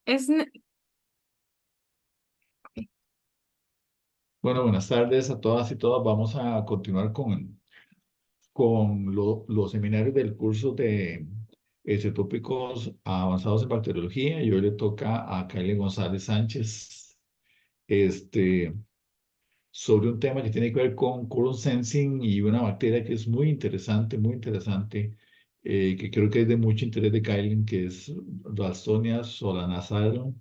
Es, n- Bueno, buenas tardes a todas y todos. Vamos a continuar con los seminarios del curso de tópicos avanzados en bacteriología y hoy le toca a Kylie González Sánchez este, sobre un tema que tiene que ver con quorum sensing y una bacteria que es muy interesante, que creo que es de mucho interés de Kylie, que es Ralstonia solanacearum,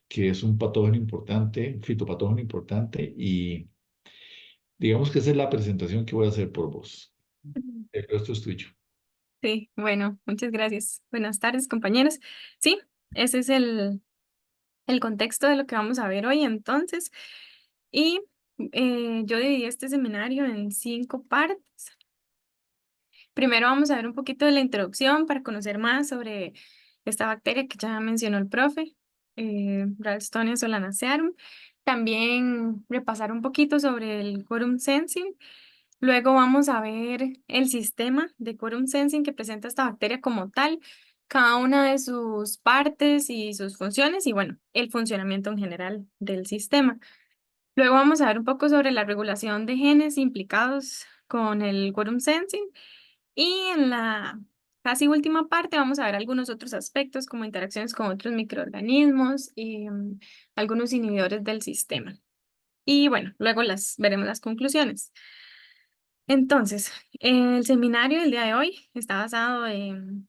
que es un patógeno importante, fitopatógeno importante y digamos que esa es la presentación que voy a hacer por vos. El resto es tuyo. sí, bueno, muchas gracias. Buenas tardes, compañeros. Sí, ese es el contexto de lo que vamos a ver hoy entonces. Y yo dividí este seminario en 5 partes. Primero vamos a ver un poquito de la introducción para conocer más sobre esta bacteria que ya mencionó el profe, Ralstonia solanacearum. También repasar un poquito sobre el quorum sensing. Luego vamos a ver el sistema de quorum sensing que presenta esta bacteria como tal, cada una de sus partes y sus funciones y bueno, el funcionamiento en general del sistema. Luego vamos a ver un poco sobre la regulación de genes implicados con el quorum sensing y en la casi última parte vamos a ver algunos otros aspectos como interacciones con otros microorganismos y algunos inhibidores del sistema. Y bueno, luego veremos las conclusiones. Entonces, el seminario del día de hoy está basado en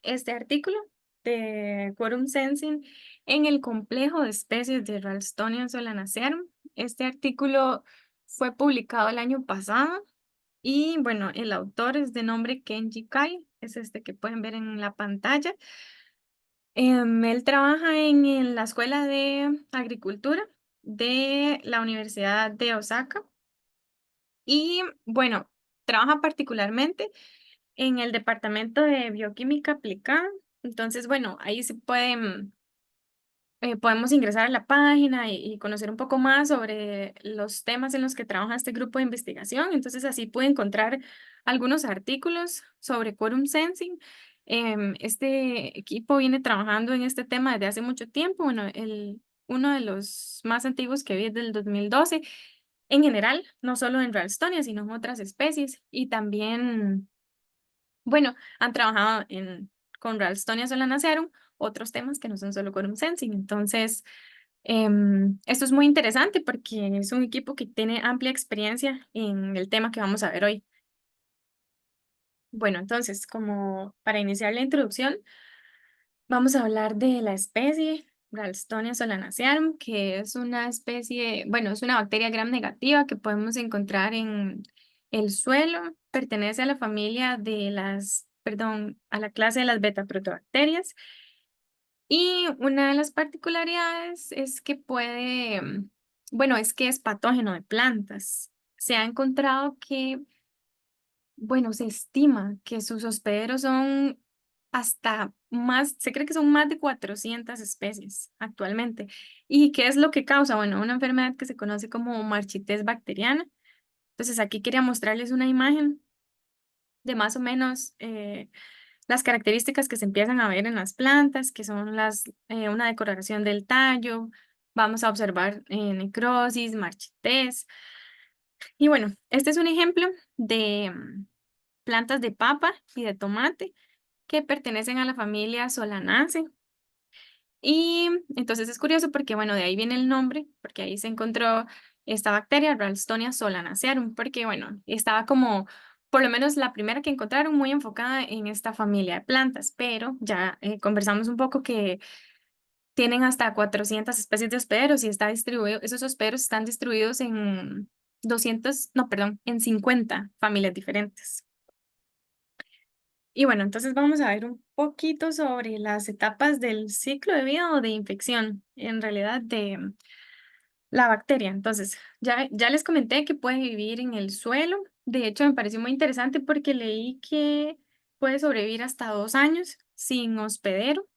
este artículo de Quorum Sensing en el complejo de especies de Ralstonia solanacearum. Este artículo fue publicado el año pasado y bueno, el autor es de nombre Kenji Kai, es este que pueden ver en la pantalla. Él trabaja en la Escuela de Agricultura de la Universidad de Osaka y bueno, trabaja particularmente en el departamento de bioquímica aplicada. Entonces, bueno, ahí se pueden, podemos ingresar a la página y conocer un poco más sobre los temas en los que trabaja este grupo de investigación. Entonces, así puede encontrar algunos artículos sobre quorum sensing. Este equipo viene trabajando en este tema desde hace mucho tiempo. Bueno, uno de los más antiguos que vi es del 2012. En general, no solo en Ralstonia, sino en otras especies. Y también bueno, han trabajado con Ralstonia solanacearum, otros temas que no son solo quorum sensing. Entonces, esto es muy interesante porque es un equipo que tiene amplia experiencia en el tema que vamos a ver hoy. Bueno, entonces, como para iniciar la introducción, vamos a hablar de la especie Ralstonia solanacearum, que es una especie, bueno, es una bacteria gram negativa que podemos encontrar en el suelo. Pertenece a la familia de perdón, a la clase de las betaprotobacterias. Y una de las particularidades es que bueno, es que es patógeno de plantas. Se ha encontrado que bueno, se estima que sus hospederos son hasta más, se cree que son más de 400 especies actualmente. ¿Y qué es lo que causa? Bueno, una enfermedad que se conoce como marchitez bacteriana. Entonces, aquí quería mostrarles una imagen de más o menos las características que se empiezan a ver en las plantas, que son una decoloración del tallo. Vamos a observar necrosis, marchitez. Y bueno, este es un ejemplo de plantas de papa y de tomate que pertenecen a la familia Solanaceae. Y entonces es curioso porque, bueno, de ahí viene el nombre, porque ahí se encontró esta bacteria, Ralstonia solanacearum, porque, bueno, estaba como, por lo menos la primera que encontraron, muy enfocada en esta familia de plantas, pero ya conversamos un poco que tienen hasta 400 especies de hospederos y está distribuido, esos hospederos están distribuidos en 200, no, perdón, en 50 familias diferentes. Y bueno, entonces vamos a ver un poquito sobre las etapas del ciclo de vida o de infección, en realidad de la bacteria. Entonces, ya les comenté que puede vivir en el suelo. De hecho, me pareció muy interesante porque leí que puede sobrevivir hasta 2 años sin hospedero.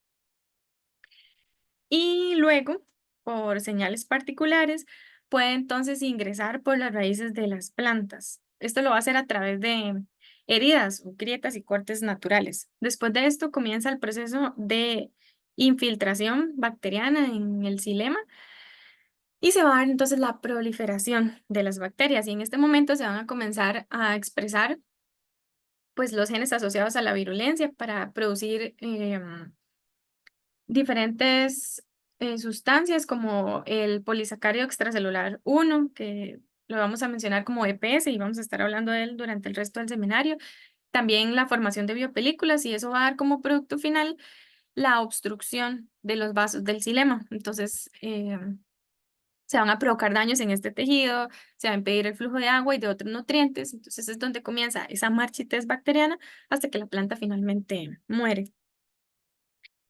Y luego, por señales particulares, puede entonces ingresar por las raíces de las plantas. Esto lo va a hacer a través de heridas o grietas y cortes naturales. Después de esto comienza el proceso de infiltración bacteriana en el xilema y se va a dar entonces la proliferación de las bacterias y en este momento se van a comenzar a expresar pues los genes asociados a la virulencia para producir diferentes sustancias como el polisacárido extracelular 1, que lo vamos a mencionar como EPS y vamos a estar hablando de él durante el resto del seminario. También la formación de biopelículas y eso va a dar como producto final la obstrucción de los vasos del xilema. Entonces, se van a provocar daños en este tejido, se va a impedir el flujo de agua y de otros nutrientes. Entonces, es donde comienza esa marchitez bacteriana hasta que la planta finalmente muere.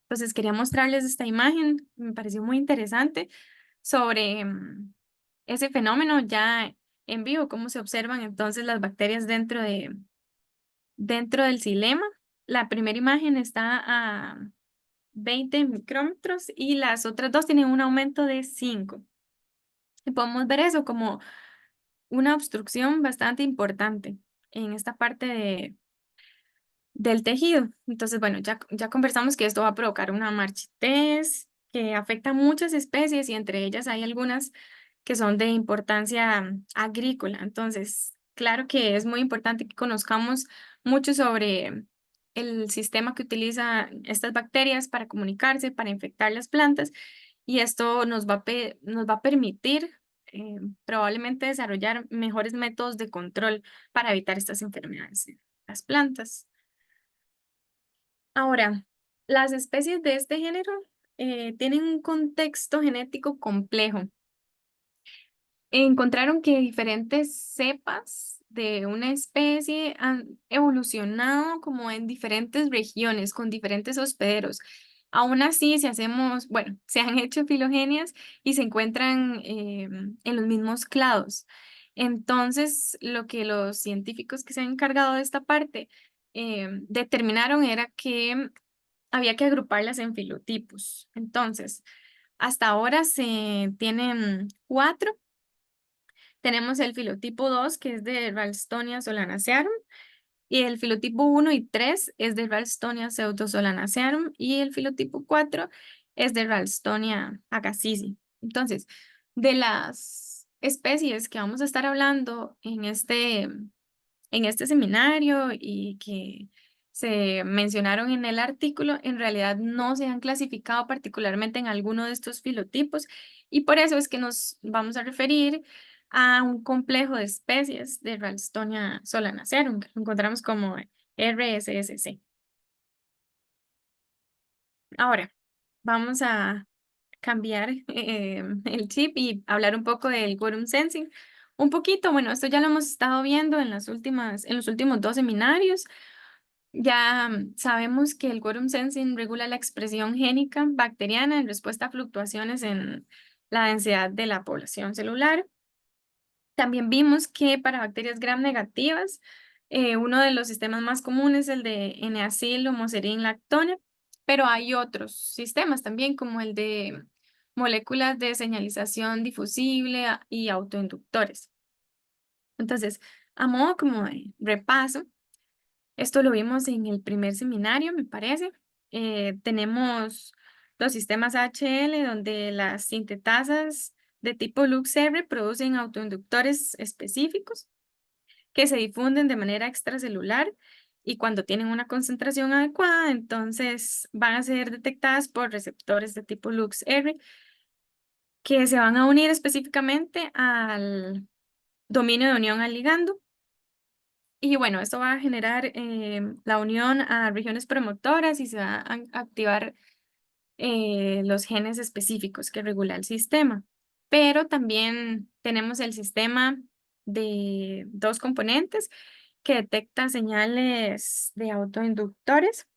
Entonces, quería mostrarles esta imagen, me pareció muy interesante sobre ese fenómeno ya en vivo, cómo se observan entonces las bacterias dentro del xilema. La primera imagen está a 20 micrómetros y las otras dos tienen un aumento de 5. Y podemos ver eso como una obstrucción bastante importante en esta parte del tejido. Entonces, bueno, ya conversamos que esto va a provocar una marchitez que afecta a muchas especies y entre ellas hay algunas que son de importancia agrícola. Entonces, claro que es muy importante que conozcamos mucho sobre el sistema que utiliza estas bacterias para comunicarse, para infectar las plantas y esto nos va a permitir probablemente desarrollar mejores métodos de control para evitar estas enfermedades en las plantas. Ahora, las especies de este género tienen un contexto genético complejo. Encontraron que diferentes cepas de una especie han evolucionado como en diferentes regiones, con diferentes hospederos. Aún así, si hacemos, bueno, se han hecho filogenias y se encuentran en los mismos clados. Entonces, lo que los científicos que se han encargado de esta parte determinaron era que había que agruparlas en filotipos. Entonces, hasta ahora se tienen 4. Tenemos el filotipo 2, que es de Ralstonia solanacearum, y el filotipo 1 y 3 es de Ralstonia pseudosolanacearum, y el filotipo 4 es de Ralstonia agassizi. Entonces, de las especies que vamos a estar hablando en este seminario y que se mencionaron en el artículo, en realidad no se han clasificado particularmente en alguno de estos filotipos y por eso es que nos vamos a referir a un complejo de especies de Ralstonia solanacearum, que lo encontramos como RSSC. Ahora, vamos a cambiar el chip y hablar un poco del quorum sensing. Un poquito, bueno, esto ya lo hemos estado viendo en en los últimos 2 seminarios. Ya sabemos que el quorum sensing regula la expresión génica bacteriana en respuesta a fluctuaciones en la densidad de la población celular. También vimos que para bacterias gram negativas, uno de los sistemas más comunes es el de N-acil, homocerin, lactona, pero hay otros sistemas también como el de moléculas de señalización difusible y autoinductores. Entonces, a modo como de repaso, esto lo vimos en el primer seminario, me parece. Tenemos los sistemas HL, donde las sintetasas de tipo LuxR producen autoinductores específicos que se difunden de manera extracelular y cuando tienen una concentración adecuada, entonces van a ser detectadas por receptores de tipo LuxR que se van a unir específicamente al dominio de unión al ligando. Y bueno, esto va a generar la unión a regiones promotoras y se va a activar los genes específicos que regula el sistema. Pero también tenemos el sistema de 2 componentes que detecta señales de autoinductores.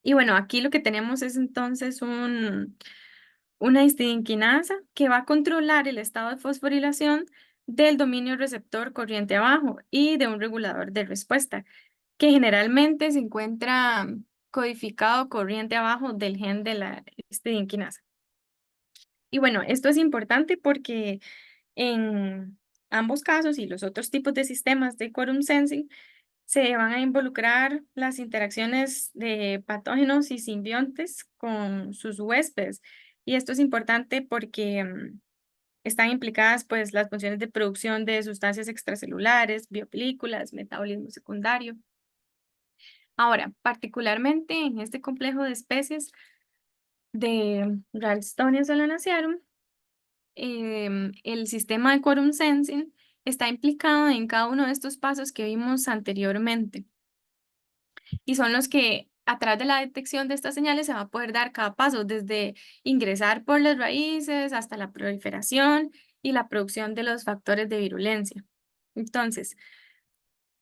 Y bueno, aquí lo que tenemos es entonces una histidinquinasa que va a controlar el estado de fosforilación del dominio receptor corriente abajo y de un regulador de respuesta, que generalmente se encuentra codificado corriente abajo del gen de la histidinquinasa. Y bueno, esto es importante porque en ambos casos y los otros tipos de sistemas de quorum sensing, se van a involucrar las interacciones de patógenos y simbiontes con sus huéspedes. Y esto es importante porque están implicadas pues las funciones de producción de sustancias extracelulares, biopelículas, metabolismo secundario. Ahora, particularmente en este complejo de especies de Ralstonia solanacearum, el sistema de quorum sensing está implicado en cada uno de estos pasos que vimos anteriormente. Y son los que a través de la detección de estas señales se va a poder dar cada paso, desde ingresar por las raíces hasta la proliferación y la producción de los factores de virulencia. Entonces,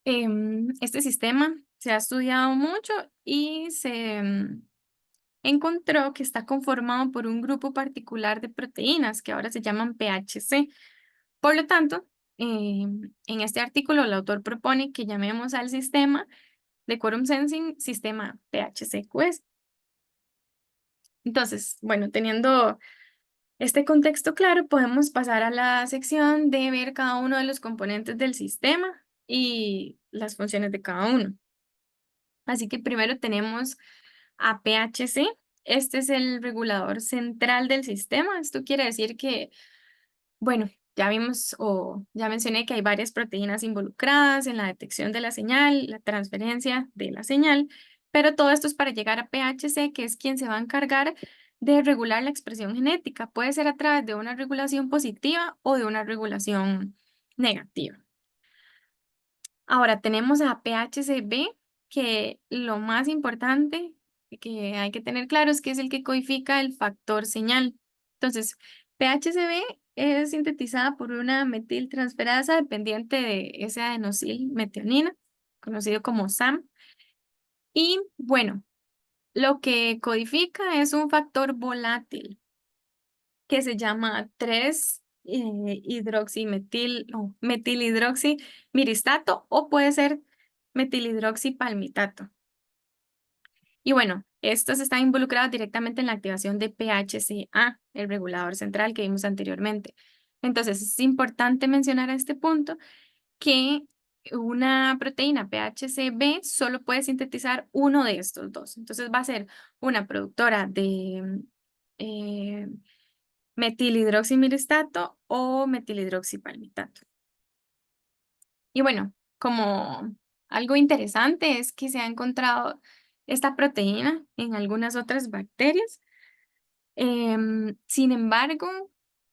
este sistema se ha estudiado mucho y se encontró que está conformado por un grupo particular de proteínas que ahora se llaman PHC. Por lo tanto, en este artículo el autor propone que llamemos al sistema de Quorum Sensing sistema PHCQS. Entonces, bueno, teniendo este contexto claro, podemos pasar a la sección de ver cada uno de los componentes del sistema y las funciones de cada uno. Así que primero tenemos a PHC. Este es el regulador central del sistema. Esto quiere decir que, bueno, ya vimos o ya mencioné que hay varias proteínas involucradas en la detección de la señal, la transferencia de la señal, pero todo esto es para llegar a PHC, que es quien se va a encargar de regular la expresión genética. Puede ser a través de una regulación positiva o de una regulación negativa. Ahora tenemos a PHCB, que lo más importante que hay que tener claro es que es el que codifica el factor señal. Entonces, PHCB es sintetizada por una metiltransferasa dependiente de ese adenosilmetionina, conocido como SAM. Y bueno, lo que codifica es un factor volátil que se llama 3 hidroximetil o metilhidroximiristato o puede ser metilhidroxipalmitato. Y bueno, estos están involucrados directamente en la activación de PHCA, el regulador central que vimos anteriormente. Entonces, es importante mencionar a este punto que una proteína PHCB solo puede sintetizar uno de estos dos. Entonces, va a ser una productora de eh, metilhidroximiristato o metilhidroxipalmitato. Y bueno, como algo interesante es que se ha encontrado esta proteína en algunas otras bacterias. Sin embargo,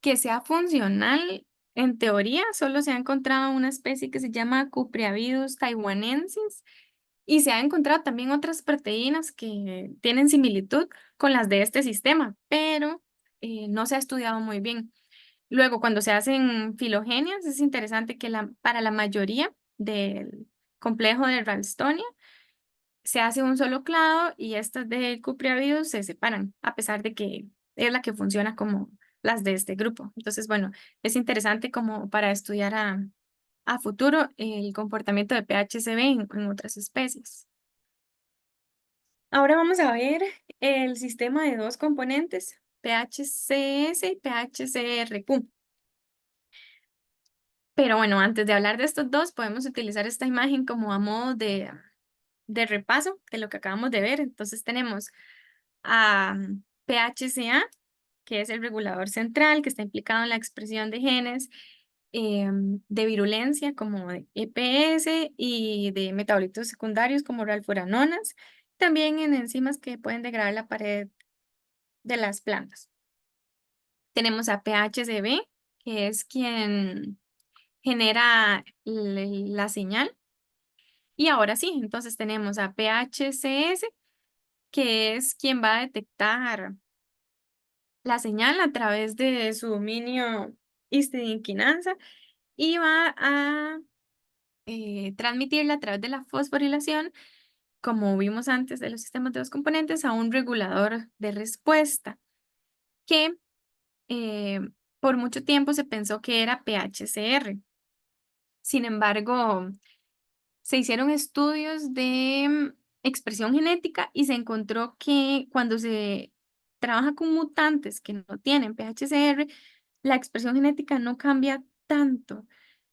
que sea funcional, en teoría, solo se ha encontrado una especie que se llama Cupriavidus taiwanensis y se ha encontrado también otras proteínas que tienen similitud con las de este sistema, pero no se ha estudiado muy bien. Luego, cuando se hacen filogenias, es interesante que para la mayoría del complejo de Ralstonia se hace un solo clado y estas de Cupriavidus se separan, a pesar de que es la que funciona como las de este grupo. Entonces, bueno, es interesante como para estudiar a futuro el comportamiento de PHCB en otras especies. Ahora vamos a ver el sistema de dos componentes, PHCS y PHCRQ. Pero bueno, antes de hablar de estos dos, podemos utilizar esta imagen como a modo de repaso de lo que acabamos de ver. Entonces tenemos a PHCA, que es el regulador central que está implicado en la expresión de genes de virulencia como de EPS y de metabolitos secundarios como ralforanonas, también en enzimas que pueden degradar la pared de las plantas. Tenemos a PHCB, que es quien genera la señal. Y ahora sí, entonces tenemos a PHCS, que es quien va a detectar la señal a través de su dominio histidinquinasa y va a transmitirla a través de la fosforilación, como vimos antes de los sistemas de dos componentes, a un regulador de respuesta que eh, por mucho tiempo se pensó que era PHCR. Sin embargo, se hicieron estudios de expresión genética y se encontró que cuando se trabaja con mutantes que no tienen PHCR, la expresión genética no cambia tanto.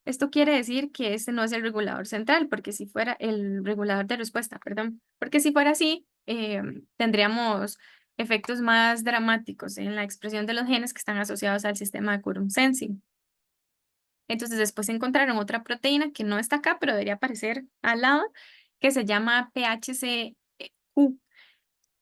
Esto quiere decir que este no es el regulador central, porque si fuera el regulador de respuesta, perdón, porque si fuera así, tendríamos efectos más dramáticos en la expresión de los genes que están asociados al sistema de quorum sensing. Entonces después encontraron otra proteína que no está acá, pero debería aparecer al lado, que se llama PHCQ.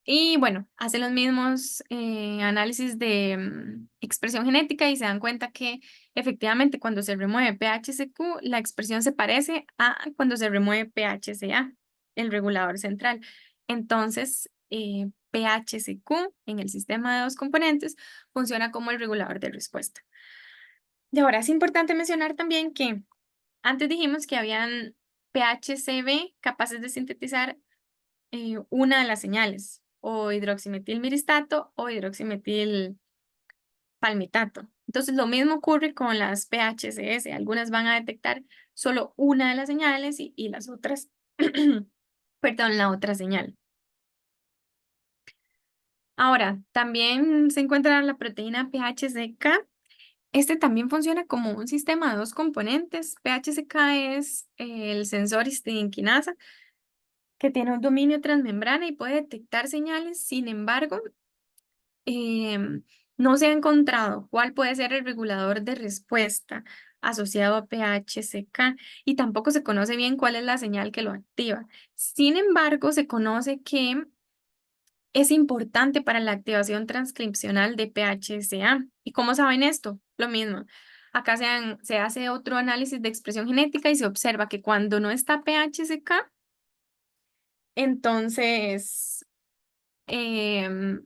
Y bueno, hacen los mismos análisis de expresión genética y se dan cuenta que efectivamente cuando se remueve PHCQ, la expresión se parece a cuando se remueve PHCA, el regulador central. Entonces, PHCQ en el sistema de dos componentes funciona como el regulador de respuesta. Y ahora es importante mencionar también que antes dijimos que habían PHCB capaces de sintetizar una de las señales, o hidroximetilmiristato o hidroximetilpalmitato. Entonces, lo mismo ocurre con las PHCS. Algunas van a detectar solo una de las señales y las otras, perdón, la otra señal. Ahora, también se encuentra la proteína PHCK. Este también funciona como un sistema de dos componentes. PHCK es el sensor histidinquinasa que tiene un dominio transmembrana y puede detectar señales. Sin embargo, no se ha encontrado cuál puede ser el regulador de respuesta asociado a PHCK y tampoco se conoce bien cuál es la señal que lo activa. Sin embargo, se conoce que es importante para la activación transcripcional de PHCA. ¿Y cómo saben esto? Lo mismo. Acá se hace otro análisis de expresión genética y se observa que cuando no está PHCK, entonces em,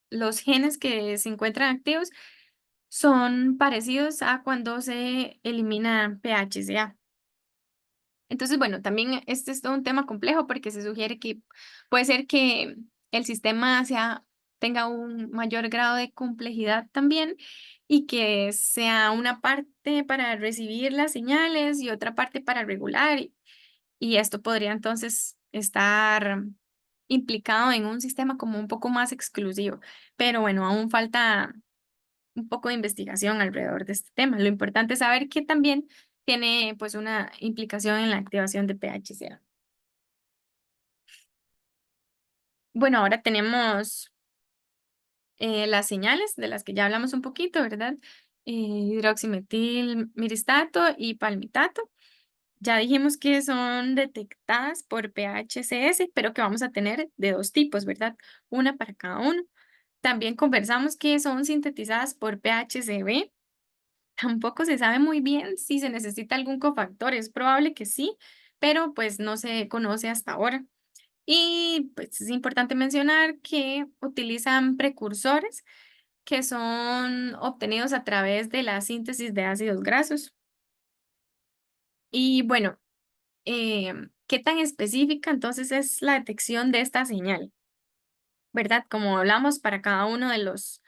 los genes que se encuentran activos son parecidos a cuando se elimina PHCA. Entonces, bueno, también este es todo un tema complejo porque se sugiere que puede ser que el sistema tenga un mayor grado de complejidad también y que sea una parte para recibir las señales y otra parte para regular. Y esto podría entonces estar implicado en un sistema como un poco más exclusivo. Pero bueno, aún falta un poco de investigación alrededor de este tema. Lo importante es saber que también tiene pues una implicación en la activación de PHCA. Bueno, ahora tenemos las señales de las que ya hablamos un poquito, ¿verdad? Hidroximetilmiristato y palmitato. Ya dijimos que son detectadas por PHCS, pero que vamos a tener de dos tipos, ¿verdad? Una para cada uno. También conversamos que son sintetizadas por PHCB. Tampoco se sabe muy bien si se necesita algún cofactor. Es probable que sí, pero pues no se conoce hasta ahora. Y pues es importante mencionar que utilizan precursores que son obtenidos a través de la síntesis de ácidos grasos. Y bueno, ¿qué tan específica entonces es la detección de esta señal? ¿Verdad? Como hablamos para cada uno de los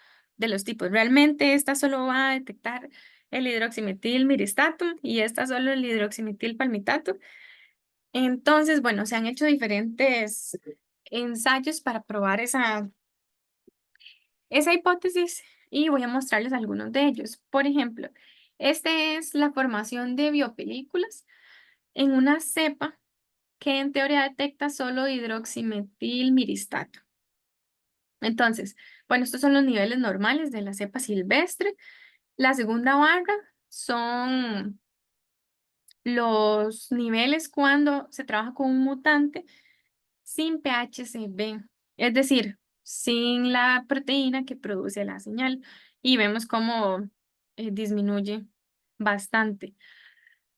tipos. Realmente esta solo va a detectar el hidroximetilmiristato y esta solo el hidroximetilpalmitato. Entonces, bueno, se han hecho diferentes ensayos para probar esa hipótesis y voy a mostrarles algunos de ellos. Por ejemplo, este es la formación de biopelículas en una cepa que en teoría detecta solo hidroximetilmiristato. Entonces, bueno, estos son los niveles normales de la cepa silvestre. La segunda barra son los niveles cuando se trabaja con un mutante sin PHCB, es decir, sin la proteína que produce la señal. Y vemos cómo disminuye bastante.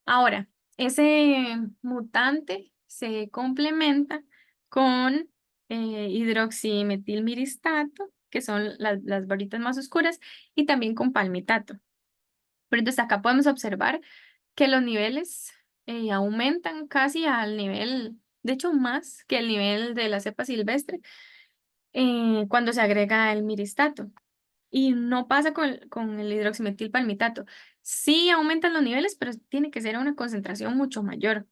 Ahora, ese mutante se complementa con hidroximetilmiristato, que son las barritas más oscuras, y también con palmitato. Pero entonces acá podemos observar que los niveles aumentan casi al nivel, de hecho más que el nivel de la cepa silvestre, cuando se agrega el miristato. Y no pasa con el hidroximetilpalmitato. Sí aumentan los niveles, pero tiene que ser a una concentración mucho mayor.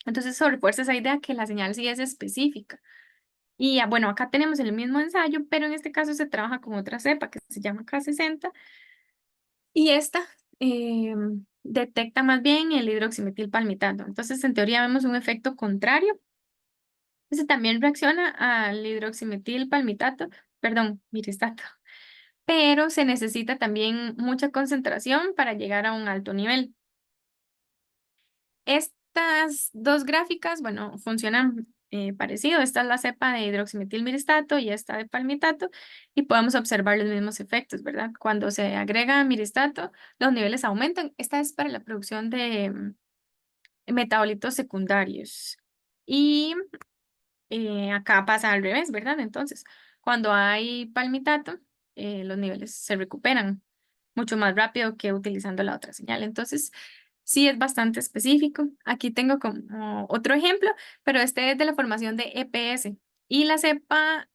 Entonces, eso refuerza esa idea que la señal sí es específica. Y bueno, acá tenemos el mismo ensayo, pero en este caso se trabaja con otra cepa que se llama K60. Y esta eh, detecta más bien el hidroximetilpalmitato. Entonces, en teoría vemos un efecto contrario. Ese también reacciona al hidroximetilpalmitato, perdón, miristato, pero se necesita también mucha concentración para llegar a un alto nivel. Estas dos gráficas, bueno, funcionan parecido. Esta es la cepa de hidroximetilmiristato y esta de palmitato, y podemos observar los mismos efectos, ¿verdad? Cuando se agrega miristato, los niveles aumentan. Esta es para la producción de metabolitos secundarios. Y acá pasa al revés, ¿verdad? Entonces, cuando hay palmitato, los niveles se recuperan mucho más rápido que utilizando la otra señal. Entonces, sí es bastante específico. Aquí tengo como otro ejemplo, pero este es de la formación de EPS. Y la cepa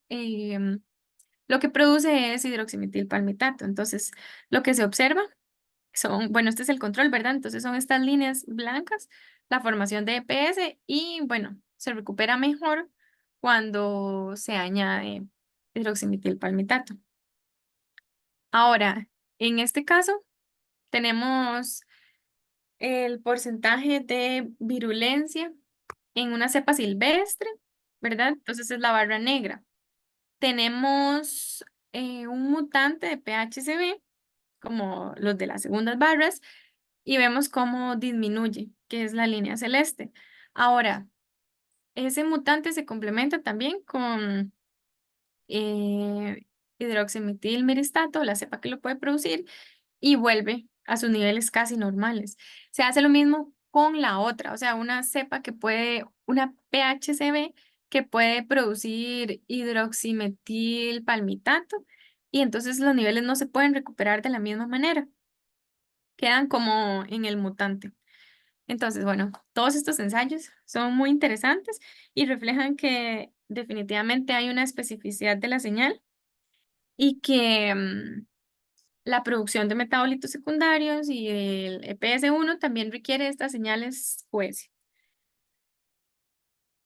lo que produce es hidroximetilpalmitato. Entonces, lo que se observa son, bueno, este es el control, ¿verdad? Entonces son estas líneas blancas, la formación de EPS y bueno, se recupera mejor cuando se añade hidroximetilpalmitato. Ahora, en este caso, tenemos el porcentaje de virulencia en una cepa silvestre, ¿verdad? Entonces es la barra negra. Tenemos un mutante de PHCB, como los de las segundas barras, y vemos cómo disminuye, que es la línea celeste. Ahora, ese mutante se complementa también con hidroximetilmiristato, la cepa que lo puede producir, y vuelve a sus niveles casi normales. Se hace lo mismo con la otra, o sea, una cepa que puede, una PHCB que puede producir hidroximetilpalmitato, y entonces los niveles no se pueden recuperar de la misma manera, quedan como en el mutante. Entonces, bueno, todos estos ensayos son muy interesantes y reflejan que definitivamente hay una especificidad de la señal y que la producción de metabolitos secundarios y el EPS1 también requiere estas señales QS.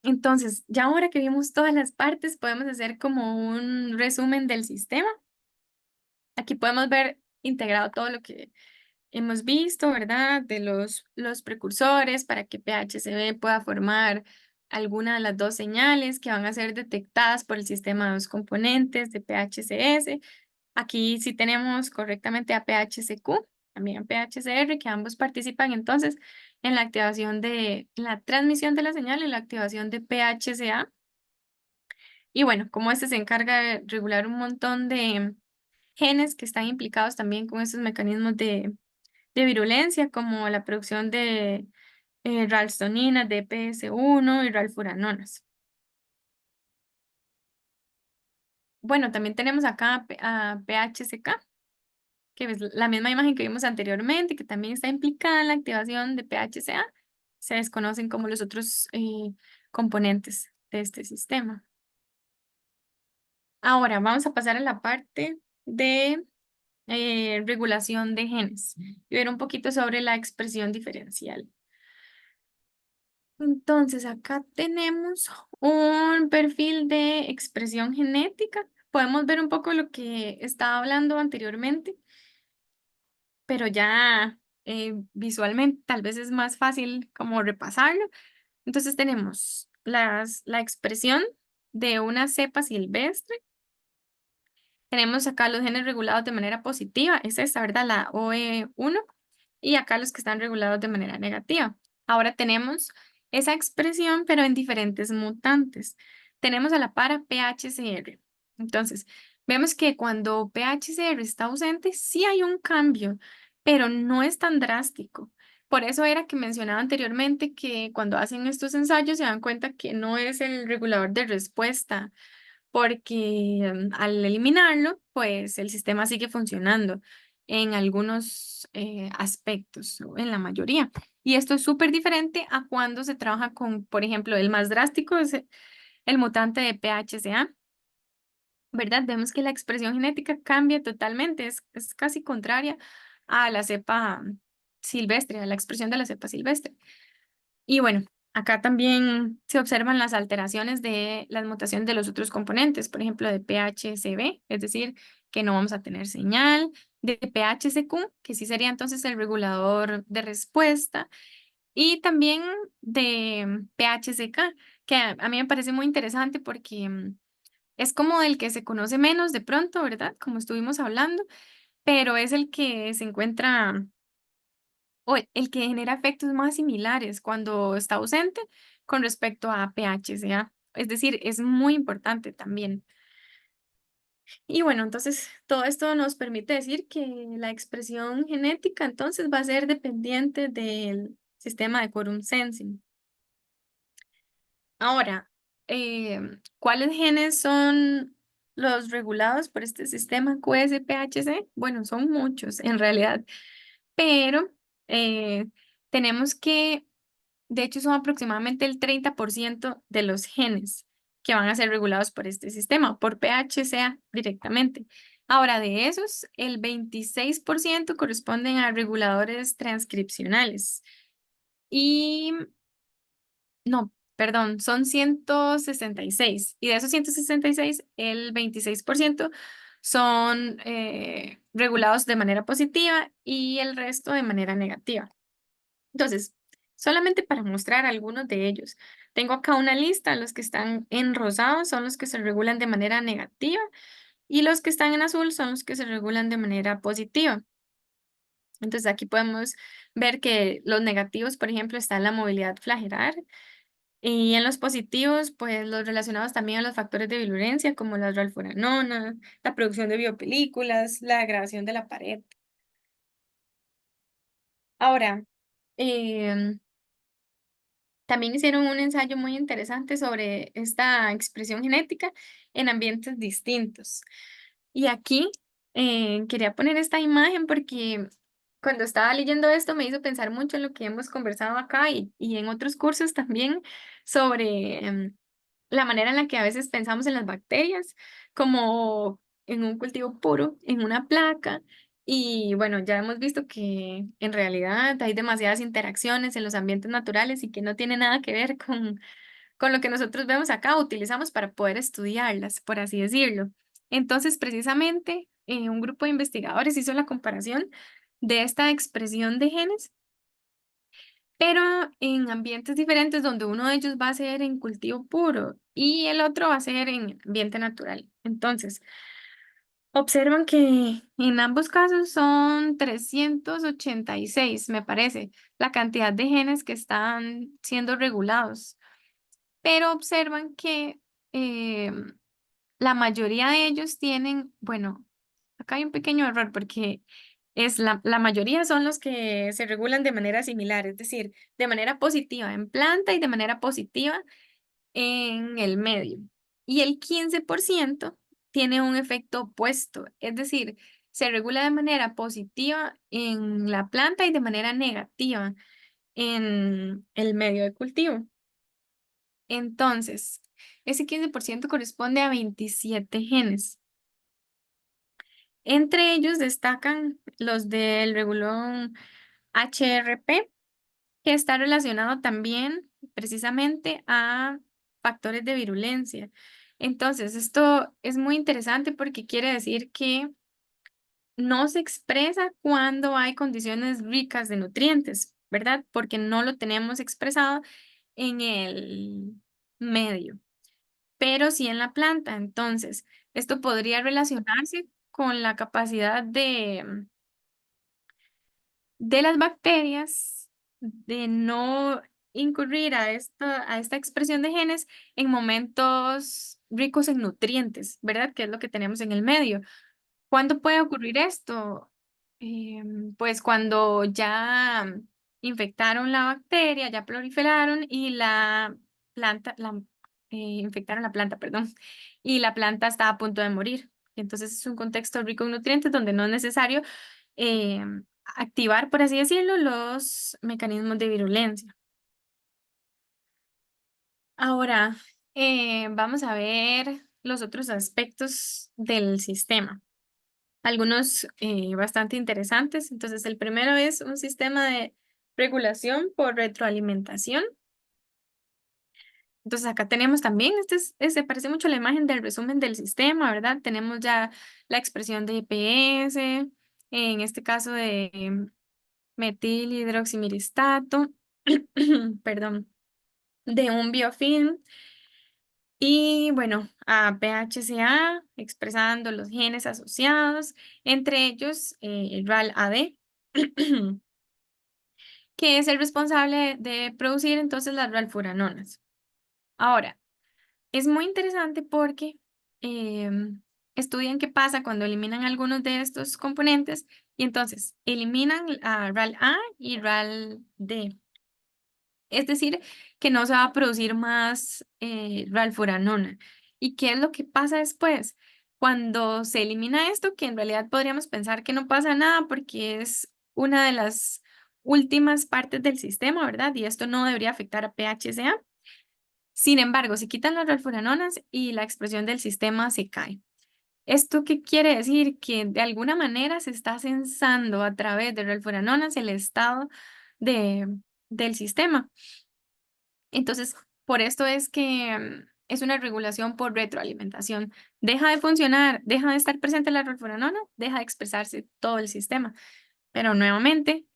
Entonces, ya ahora que vimos todas las partes, podemos hacer como un resumen del sistema. Aquí podemos ver integrado todo lo que hemos visto, ¿verdad? De los precursores para que PHCB pueda formar alguna de las dos señales que van a ser detectadas por el sistema de dos componentes de PHCS. Aquí sí tenemos correctamente a PHCQ, también a PHCR, que ambos participan entonces en la activación de la transmisión de la señal y la activación de PHCA. Y bueno, como este se encarga de regular un montón de genes que están implicados también con estos mecanismos de virulencia, como la producción de ralstonina, DPS1 y ralfuranonas. Bueno, también tenemos acá a PHCK, que es la misma imagen que vimos anteriormente, que también está implicada en la activación de PHCA. Se desconocen como los otros componentes de este sistema. Ahora vamos a pasar a la parte de regulación de genes y ver un poquito sobre la expresión diferencial. Entonces, acá tenemos un perfil de expresión genética. Podemos ver un poco lo que estaba hablando anteriormente, pero ya visualmente tal vez es más fácil como repasarlo. Entonces, tenemos la expresión de una cepa silvestre. Tenemos acá los genes regulados de manera positiva, es esta, ¿verdad? La OE1, y acá los que están regulados de manera negativa. Ahora tenemos esa expresión, pero en diferentes mutantes. Tenemos a la par PHCR. Entonces, vemos que cuando PHCR está ausente, sí hay un cambio, pero no es tan drástico. Por eso era que mencionaba anteriormente que cuando hacen estos ensayos se dan cuenta que no es el regulador de respuesta porque al eliminarlo, pues el sistema sigue funcionando en algunos aspectos, o en la mayoría. Y esto es súper diferente a cuando se trabaja con, por ejemplo, el más drástico es el mutante de PHCA, ¿verdad? Vemos que la expresión genética cambia totalmente, es casi contraria a la cepa silvestre, a la expresión de la cepa silvestre. Y bueno, acá también se observan las alteraciones de las mutaciones de los otros componentes, por ejemplo, de PHCB, es decir, que no vamos a tener señal, de PHCQ, que sí sería entonces el regulador de respuesta, y también de PHCK, que a mí me parece muy interesante porque es como el que se conoce menos de pronto, ¿verdad? Como estuvimos hablando, pero es el que se encuentra o el que genera efectos más similares cuando está ausente con respecto a PHCA. Es decir, es muy importante también. Y bueno, entonces todo esto nos permite decir que la expresión genética entonces va a ser dependiente del sistema de quorum sensing. Ahora, ¿cuáles genes son los regulados por este sistema QSPHC? Bueno, son muchos en realidad, pero eh, tenemos que, de hecho, son aproximadamente el 30% de los genes que van a ser regulados por este sistema, por PHCA directamente. Ahora, de esos, el 26% corresponden a reguladores transcripcionales. Y no, perdón, son 166. Y de esos 166, el 26% son regulados de manera positiva y el resto de manera negativa. Entonces, solamente para mostrar algunos de ellos, tengo acá una lista. Los que están en rosado son los que se regulan de manera negativa y los que están en azul son los que se regulan de manera positiva. Entonces, aquí podemos ver que los negativos, por ejemplo, está la movilidad flagelar, y en los positivos, pues los relacionados también a los factores de virulencia, como la ralfuranona, la producción de biopelículas, la degradación de la pared. Ahora, em, también hicieron un ensayo muy interesante sobre esta expresión genética en ambientes distintos. Y aquí quería poner esta imagen porque cuando estaba leyendo esto me hizo pensar mucho en lo que hemos conversado acá y en otros cursos también sobre la manera en la que a veces pensamos en las bacterias como en un cultivo puro, en una placa. Y bueno, ya hemos visto que en realidad hay demasiadas interacciones en los ambientes naturales y que no tiene nada que ver con lo que nosotros vemos acá, utilizamos para poder estudiarlas, por así decirlo. Entonces, precisamente, un grupo de investigadores hizo la comparación de esta expresión de genes, pero en ambientes diferentes donde uno de ellos va a ser en cultivo puro y el otro va a ser en ambiente natural. Entonces, observan que en ambos casos son 386, me parece, la cantidad de genes que están siendo regulados, pero observan que la mayoría de ellos tienen, bueno, acá hay un pequeño error porque es la mayoría son los que se regulan de manera similar, es decir, de manera positiva en planta y de manera positiva en el medio. Y el 15% tiene un efecto opuesto, es decir, se regula de manera positiva en la planta y de manera negativa en el medio de cultivo. Entonces, ese 15% corresponde a 27 genes. Entre ellos destacan los del regulón HRP, que está relacionado también precisamente a factores de virulencia. Entonces, esto es muy interesante porque quiere decir que no se expresa cuando hay condiciones ricas de nutrientes, ¿verdad? Porque no lo tenemos expresado en el medio, pero sí en la planta. Entonces, esto podría relacionarse con la capacidad de las bacterias de no incurrir a esta expresión de genes en momentos ricos en nutrientes, ¿verdad? Que es lo que tenemos en el medio. ¿Cuándo puede ocurrir esto? Pues cuando ya infectaron la bacteria, ya proliferaron y la planta, infectaron la planta, perdón, y la planta está a punto de morir. Entonces es un contexto rico en nutrientes donde no es necesario activar, por así decirlo, los mecanismos de virulencia. Ahora, vamos a ver los otros aspectos del sistema. Algunos bastante interesantes. Entonces, el primero es un sistema de regulación por retroalimentación. Entonces, acá tenemos también, se parece mucho a la imagen del resumen del sistema, ¿verdad? Tenemos ya la expresión de IPS, en este caso de metilhidroximiristato, perdón, de un biofilm y bueno, a PHCA expresando los genes asociados, entre ellos el RAL-AD, que es el responsable de producir entonces las ralfuranonas. Ahora, es muy interesante porque estudian qué pasa cuando eliminan algunos de estos componentes y entonces eliminan a RAL-A y RAL-D. Es decir, que no se va a producir más ralfuranona. ¿Y qué es lo que pasa después? Cuando se elimina esto, que en realidad podríamos pensar que no pasa nada porque es una de las últimas partes del sistema, ¿verdad? Y esto no debería afectar a PHCA. Sin embargo, se quitan las ralfuranonas y la expresión del sistema se cae. ¿Esto qué quiere decir? Que de alguna manera se está censando a través de ralfuranonas el estado de, del sistema. Entonces, por esto es que es una regulación por retroalimentación. Deja de funcionar, deja de estar presente la ralfuranona, deja de expresarse todo el sistema. Pero nuevamente,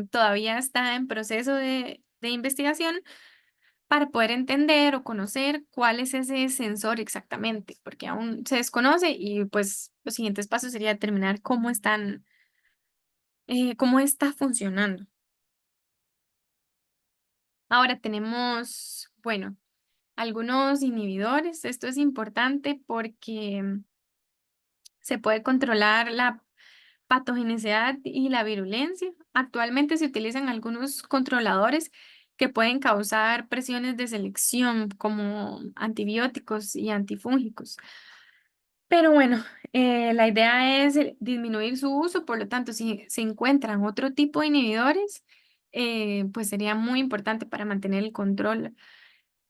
todavía está en proceso de investigación para poder entender o conocer cuál es ese sensor exactamente, porque aún se desconoce y pues los siguientes pasos sería determinar cómo está funcionando. Ahora tenemos, bueno, algunos inhibidores. Esto es importante porque se puede controlar la patogenicidad y la virulencia. Actualmente se utilizan algunos controladores que pueden causar presiones de selección como antibióticos y antifúngicos. Pero bueno, la idea es disminuir su uso, por lo tanto, si se encuentran otro tipo de inhibidores, pues sería muy importante para mantener el control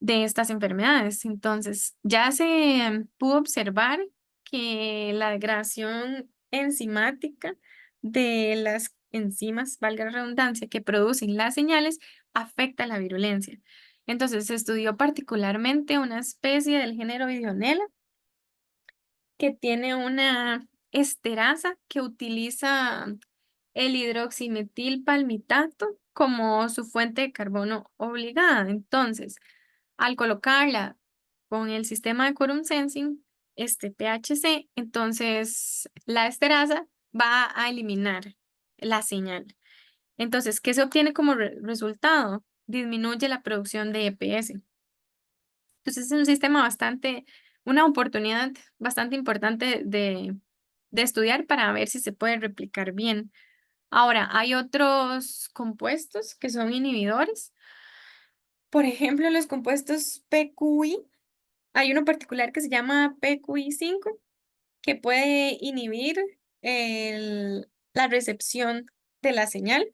de estas enfermedades. Entonces, ya se pudo observar que la degradación enzimática de las enzimas, valga la redundancia, que producen las señales, afecta la virulencia. Entonces, se estudió particularmente una especie del género Bidionella que tiene una esterasa que utiliza el hidroximetilpalmitato como su fuente de carbono obligada. Entonces, al colocarla con el sistema de Quorum Sensing, este PHC, entonces la esterasa va a eliminar la señal. Entonces, ¿qué se obtiene como resultado? Disminuye la producción de EPS. Entonces, es un sistema una oportunidad bastante importante de estudiar para ver si se puede replicar bien. Ahora, hay otros compuestos que son inhibidores. Por ejemplo, los compuestos PQI. Hay uno particular que se llama PQI5 que puede inhibir la recepción de la señal.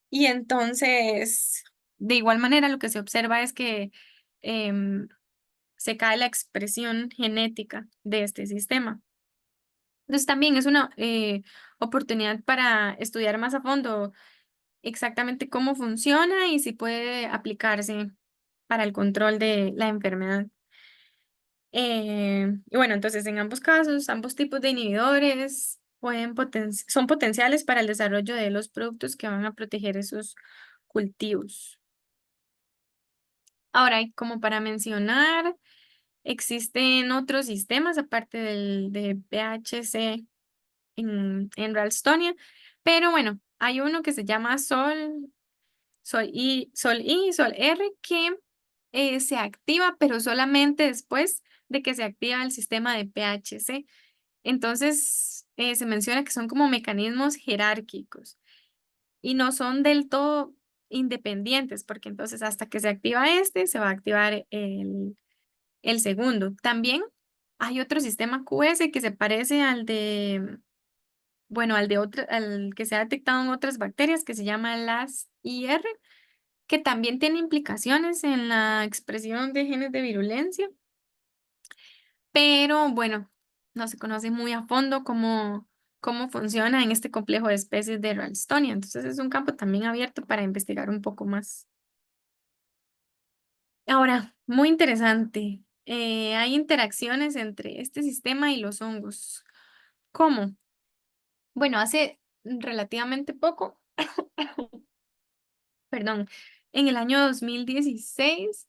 Y entonces, de igual manera, lo que se observa es que em, se cae la expresión genética de este sistema. Entonces, también es una oportunidad para estudiar más a fondo exactamente cómo funciona y si puede aplicarse para el control de la enfermedad. Y bueno, entonces en ambos casos, ambos tipos de inhibidores son potenciales para el desarrollo de los productos que van a proteger esos cultivos. Ahora, y como para mencionar, existen otros sistemas aparte de PHC en Ralstonia, pero bueno, hay uno que se llama Sol I y Sol R que se activa, pero solamente después de que se activa el sistema de PHC. Entonces, se menciona que son como mecanismos jerárquicos y no son del todo independientes, porque entonces hasta que se activa este, se va a activar el segundo. También hay otro sistema QS que se parece bueno, al que se ha detectado en otras bacterias que se llama las IR, que también tiene implicaciones en la expresión de genes de virulencia, pero bueno, no se conoce muy a fondo cómo funciona en este complejo de especies de Ralstonia. Entonces es un campo también abierto para investigar un poco más. Ahora, muy interesante. Hay interacciones entre este sistema y los hongos. ¿Cómo? Bueno, hace relativamente poco, perdón, en el año 2016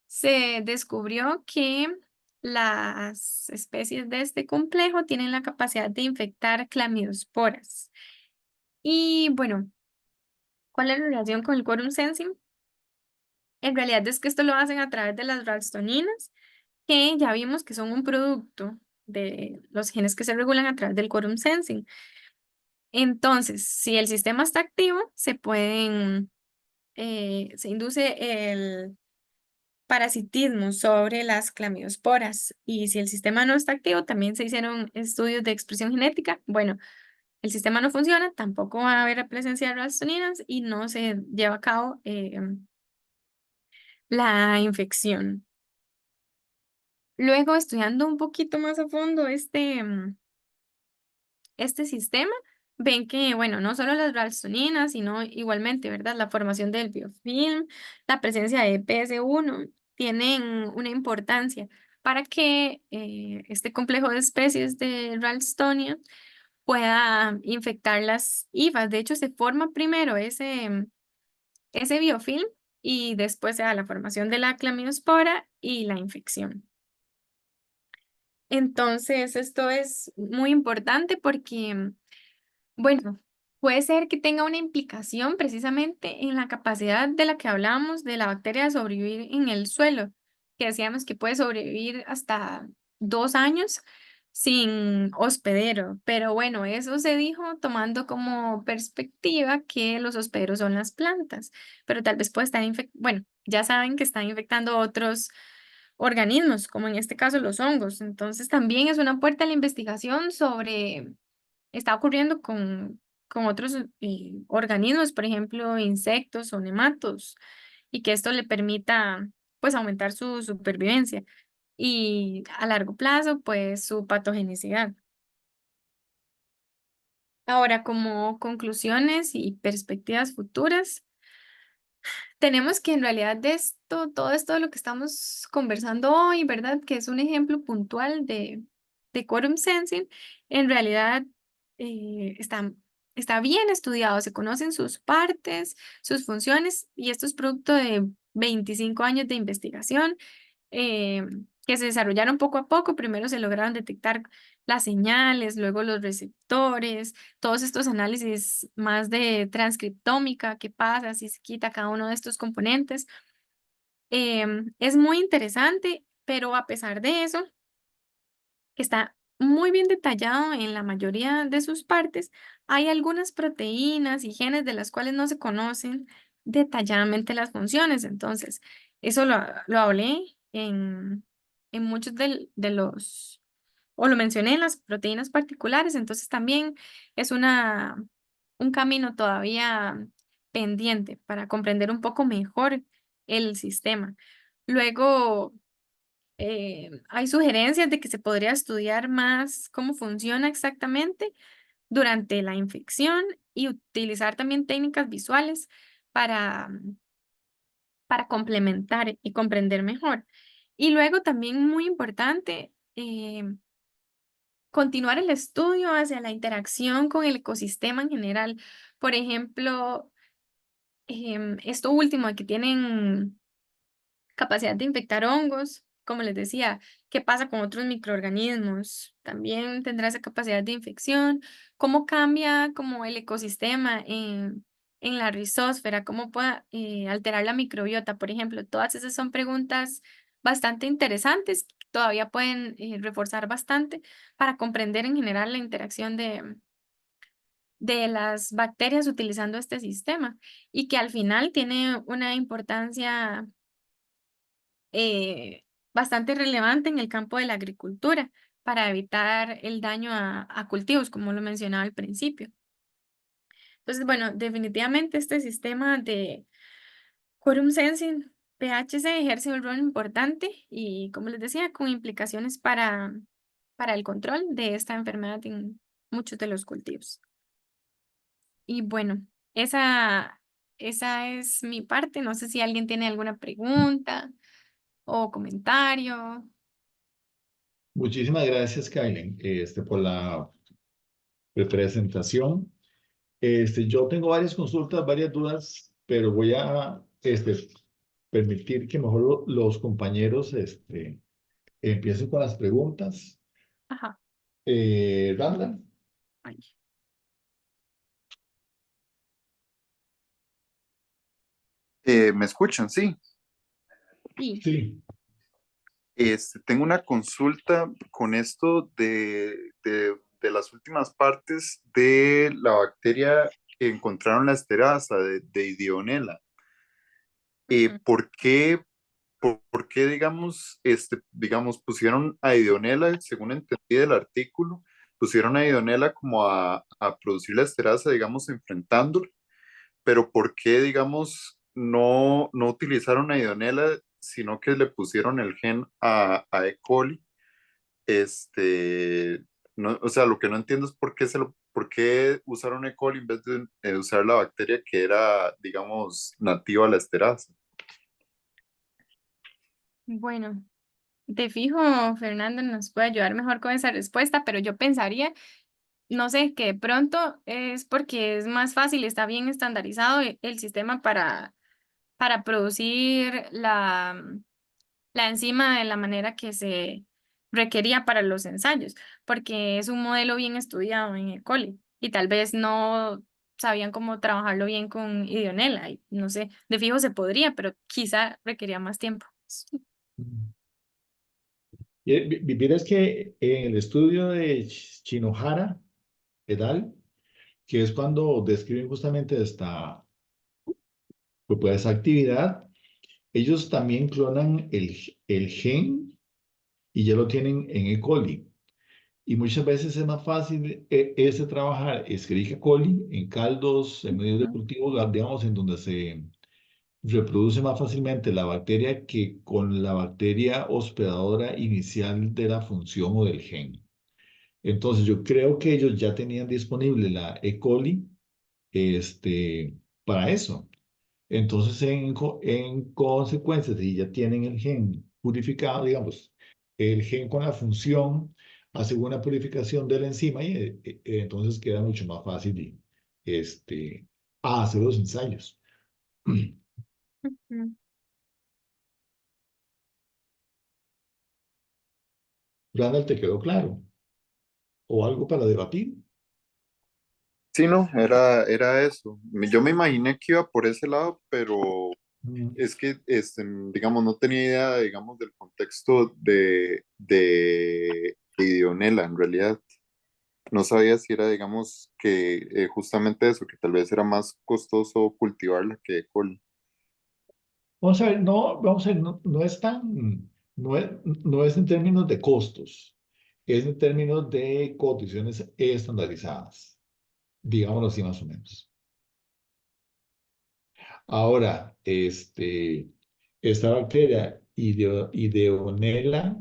se descubrió que las especies de este complejo tienen la capacidad de infectar clamidiosporas. Y bueno, ¿cuál es la relación con el quorum sensing? En realidad es que esto lo hacen a través de las ralstoninas, que ya vimos que son un producto de los genes que se regulan a través del quorum sensing. Entonces, si el sistema está activo, se induce el parasitismo sobre las clamidiosporas. Y si el sistema no está activo, también se hicieron estudios de expresión genética. Bueno, el sistema no funciona, tampoco va a haber presencia de ralstoninas y no se lleva a cabo la infección. Luego, estudiando un poquito más a fondo este sistema, ven que, bueno, no solo las ralstoninas, sino igualmente, ¿verdad? La formación del biofilm, la presencia de PS1 tienen una importancia para que este complejo de especies de Ralstonia pueda infectar las hifas. De hecho, se forma primero ese biofilm y después se da la formación de la clamidospora y la infección. Entonces, esto es muy importante porque bueno, puede ser que tenga una implicación precisamente en la capacidad de la que hablamos de la bacteria de sobrevivir en el suelo, que decíamos que puede sobrevivir hasta 2 años sin hospedero. Pero bueno, eso se dijo tomando como perspectiva que los hospederos son las plantas, pero tal vez puede estar bueno, ya saben que están infectando otros organismos, como en este caso los hongos. Entonces también es una puerta a la investigación sobre está ocurriendo con otros organismos, por ejemplo, insectos o nematos, y que esto le permita, pues, aumentar su supervivencia y a largo plazo, pues, su patogenicidad. Ahora, como conclusiones y perspectivas futuras, tenemos que en realidad de esto, todo esto de lo que estamos conversando hoy, ¿verdad? Que es un ejemplo puntual de quorum sensing, en realidad está bien estudiado, se conocen sus partes, sus funciones, y esto es producto de 25 años de investigación eh, que se desarrollaron poco a poco. Primero se lograron detectar las señales, luego los receptores, todos estos análisis más de transcriptómica, qué pasa si se quita cada uno de estos componentes. Es muy interesante, pero a pesar de eso, que está muy bien detallado en la mayoría de sus partes, hay algunas proteínas y genes de las cuales no se conocen detalladamente las funciones. Entonces, eso lo hablé en muchos de los, o lo mencioné en las proteínas particulares, entonces también es un camino todavía pendiente para comprender un poco mejor el sistema. Luego, hay sugerencias de que se podría estudiar más cómo funciona exactamente durante la infección y utilizar también técnicas visuales para, para complementar y comprender mejor. Y luego también muy importante, continuar el estudio hacia la interacción con el ecosistema en general. Por ejemplo, esto último de que tienen capacidad de infectar hongos, como les decía, ¿qué pasa con otros microorganismos? También tendrá esa capacidad de infección. ¿Cómo cambia como el ecosistema en la rizósfera? ¿Cómo puede alterar la microbiota? Por ejemplo, todas esas son preguntas bastante interesantes, que todavía pueden reforzar bastante para comprender en general la interacción de las bacterias utilizando este sistema y que al final tiene una importancia bastante relevante en el campo de la agricultura para evitar el daño a cultivos, como lo mencionaba al principio. Entonces, bueno, definitivamente este sistema de Quorum Sensing PHC ejerce un rol importante y, como les decía, con implicaciones para el control de esta enfermedad en muchos de los cultivos. Y bueno, esa es mi parte. No sé si alguien tiene alguna pregunta o comentario. Muchísimas gracias, Kailen, por la presentación. Yo tengo varias consultas, varias dudas, pero voy a permitir que mejor los compañeros empiecen con las preguntas. Ajá. Randa, Ay, ¿Me escuchan? Sí. sí. sí. Tengo una consulta con esto de las últimas partes de la bacteria que encontraron la esterasa de Idionela. Ujú. ¿Por qué, digamos, pusieron a Idionela, según entendí del artículo, pusieron a Idionela como a producir la esterasa, digamos, enfrentándola? Pero ¿por qué, digamos, no utilizaron a Idonela, sino que le pusieron el gen a E. coli? No, o sea, lo que no entiendo es por qué usaron E. coli en vez de usar la bacteria que era, digamos, nativa a la esterasa. Bueno, de fijo, Fernando nos puede ayudar mejor con esa respuesta, pero yo pensaría, no sé, que de pronto es porque es más fácil, está bien estandarizado el sistema para producir la enzima de la manera que se requería para los ensayos, porque es un modelo bien estudiado en E. coli y tal vez no sabían cómo trabajarlo bien con Idionela y no sé, de fijo se podría, pero quizá requería más tiempo. Vieras que en el estudio de Shinohara et al., que es cuando describen justamente esta actividad, ellos también clonan el gen y ya lo tienen en E. coli. Y muchas veces es más fácil trabajar Escherichia coli en caldos, en medios de Ujú. cultivo, digamos, en donde se reproduce más fácilmente la bacteria que con la bacteria hospedadora inicial de la función o del gen. Entonces, yo creo que ellos ya tenían disponible la E. coli para eso. Entonces, en consecuencia, si ya tienen el gen purificado, digamos, el gen con la función hace una purificación de la enzima y entonces queda mucho más fácil hacer los ensayos. Ujú. Randall, ¿te quedó claro? ¿O algo para debatir? Sí, no, era eso. Yo me imaginé que iba por ese lado, pero Mm. es que, digamos, no tenía idea, digamos, del contexto de Idionela, en realidad. No sabía si era, digamos, que justamente eso, que tal vez era más costoso cultivarla que E. coli. Vamos a ver, no, vamos a ver, no es tan, no es en términos de costos, es en términos de condiciones estandarizadas, digámoslo así más o menos. Ahora, esta bacteria Ideonella,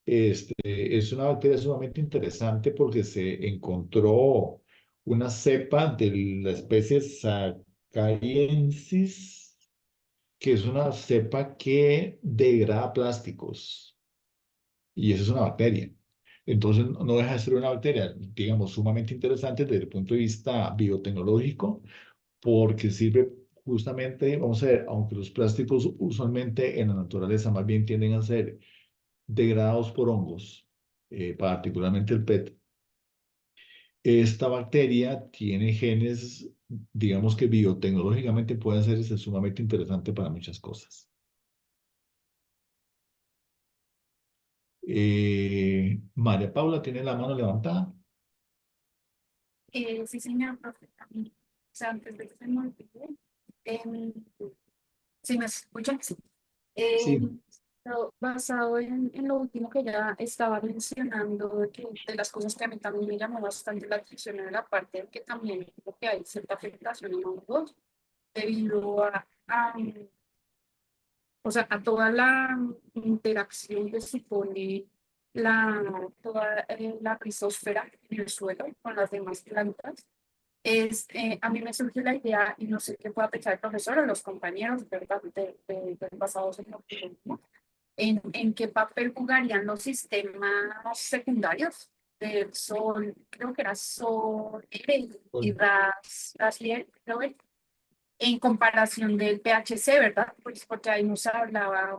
es una bacteria sumamente interesante porque se encontró una cepa de la especie Saccariensis, que es una cepa que degrada plásticos, y esa es una bacteria. Entonces, no deja de ser una bacteria, digamos, sumamente interesante desde el punto de vista biotecnológico, porque sirve justamente, vamos a ver, aunque los plásticos usualmente en la naturaleza más bien tienden a ser degradados por hongos, particularmente el PET, esta bacteria tiene genes, digamos que biotecnológicamente pueden ser sumamente interesante para muchas cosas. María Paula tiene la mano levantada. Sí, señor, profe. O sea, antes de que se me olvide, em, ¿sí me escuchan? Sí. Sí. Pero basado en lo último que ya estaba mencionando, de las cosas que a mí también me llamó bastante la atención era la parte de que también creo que hay cierta afectación en hongos debido o sea, a toda la interacción que supone toda la rizósfera en el suelo con las demás plantas. A mí me surgió la idea, y no sé qué pueda pensar el profesor o los compañeros, ¿verdad? Basados en lo que vimos, en qué papel jugarían los sistemas secundarios del sol, creo que era sol, y Bueno, Raziel, creo que, en comparación del PHC, ¿verdad? Pues porque ahí nos hablaba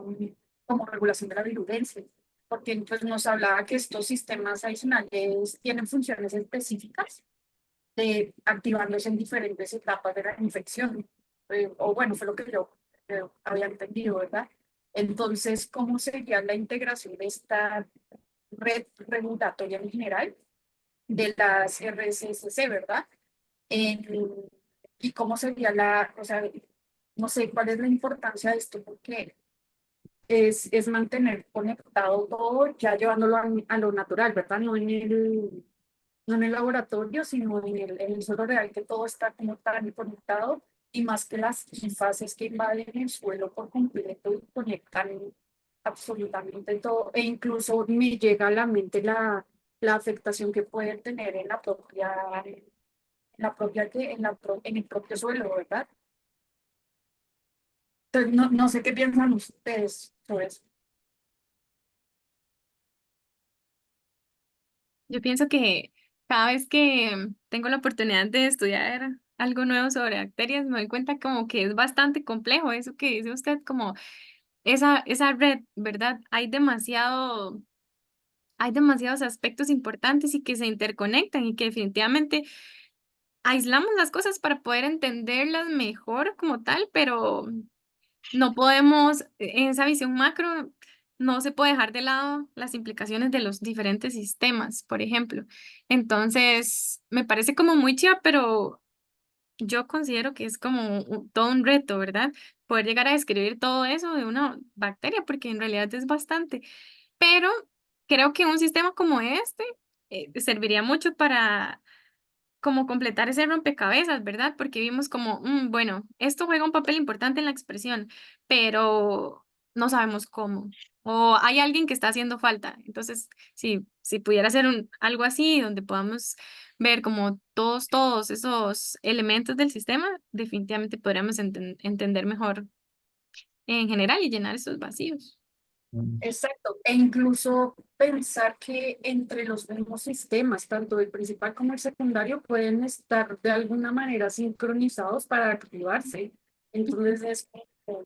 como regulación de la virulencia, porque pues, nos hablaba que estos sistemas adicionales tienen funciones específicas de activándose en diferentes etapas de la infección. O bueno, fue lo que yo había entendido, ¿verdad? Entonces, ¿cómo sería la integración de esta red regulatoria en general de las RSSC, ¿verdad? En- y cómo sería o sea, no sé cuál es la importancia de esto, porque es mantener conectado todo, ya llevándolo a lo natural, ¿verdad? No en el laboratorio, sino en el suelo real, que todo está como tan conectado, y más que las fases que invaden el suelo por completo y conectan absolutamente todo, e incluso me llega a la mente la afectación que pueden tener en el propio suelo, ¿verdad? Entonces, no sé qué piensan ustedes sobre eso. Yo pienso que cada vez que tengo la oportunidad de estudiar algo nuevo sobre bacterias, me doy cuenta como que es bastante complejo eso que dice usted, como esa red, ¿verdad? Hay demasiados aspectos importantes y que se interconectan y que definitivamente aislamos las cosas para poder entenderlas mejor como tal, pero no podemos, en esa visión macro, no se puede dejar de lado las implicaciones de los diferentes sistemas, por ejemplo. Entonces, me parece como muy chiva, pero yo considero que es como todo un reto, ¿verdad? Poder llegar a describir todo eso de una bacteria, porque en realidad es bastante. Pero creo que un sistema como este serviría mucho para como completar ese rompecabezas, ¿verdad? Porque vimos como, bueno, esto juega un papel importante en la expresión, pero no sabemos cómo. O hay alguien que está haciendo falta. Entonces, si pudiera ser algo así, donde podamos ver como todos esos elementos del sistema, definitivamente podríamos entender mejor en general y llenar esos vacíos. Exacto, e incluso pensar que entre los mismos sistemas, tanto el principal como el secundario, pueden estar de alguna manera sincronizados para activarse. Entonces es como,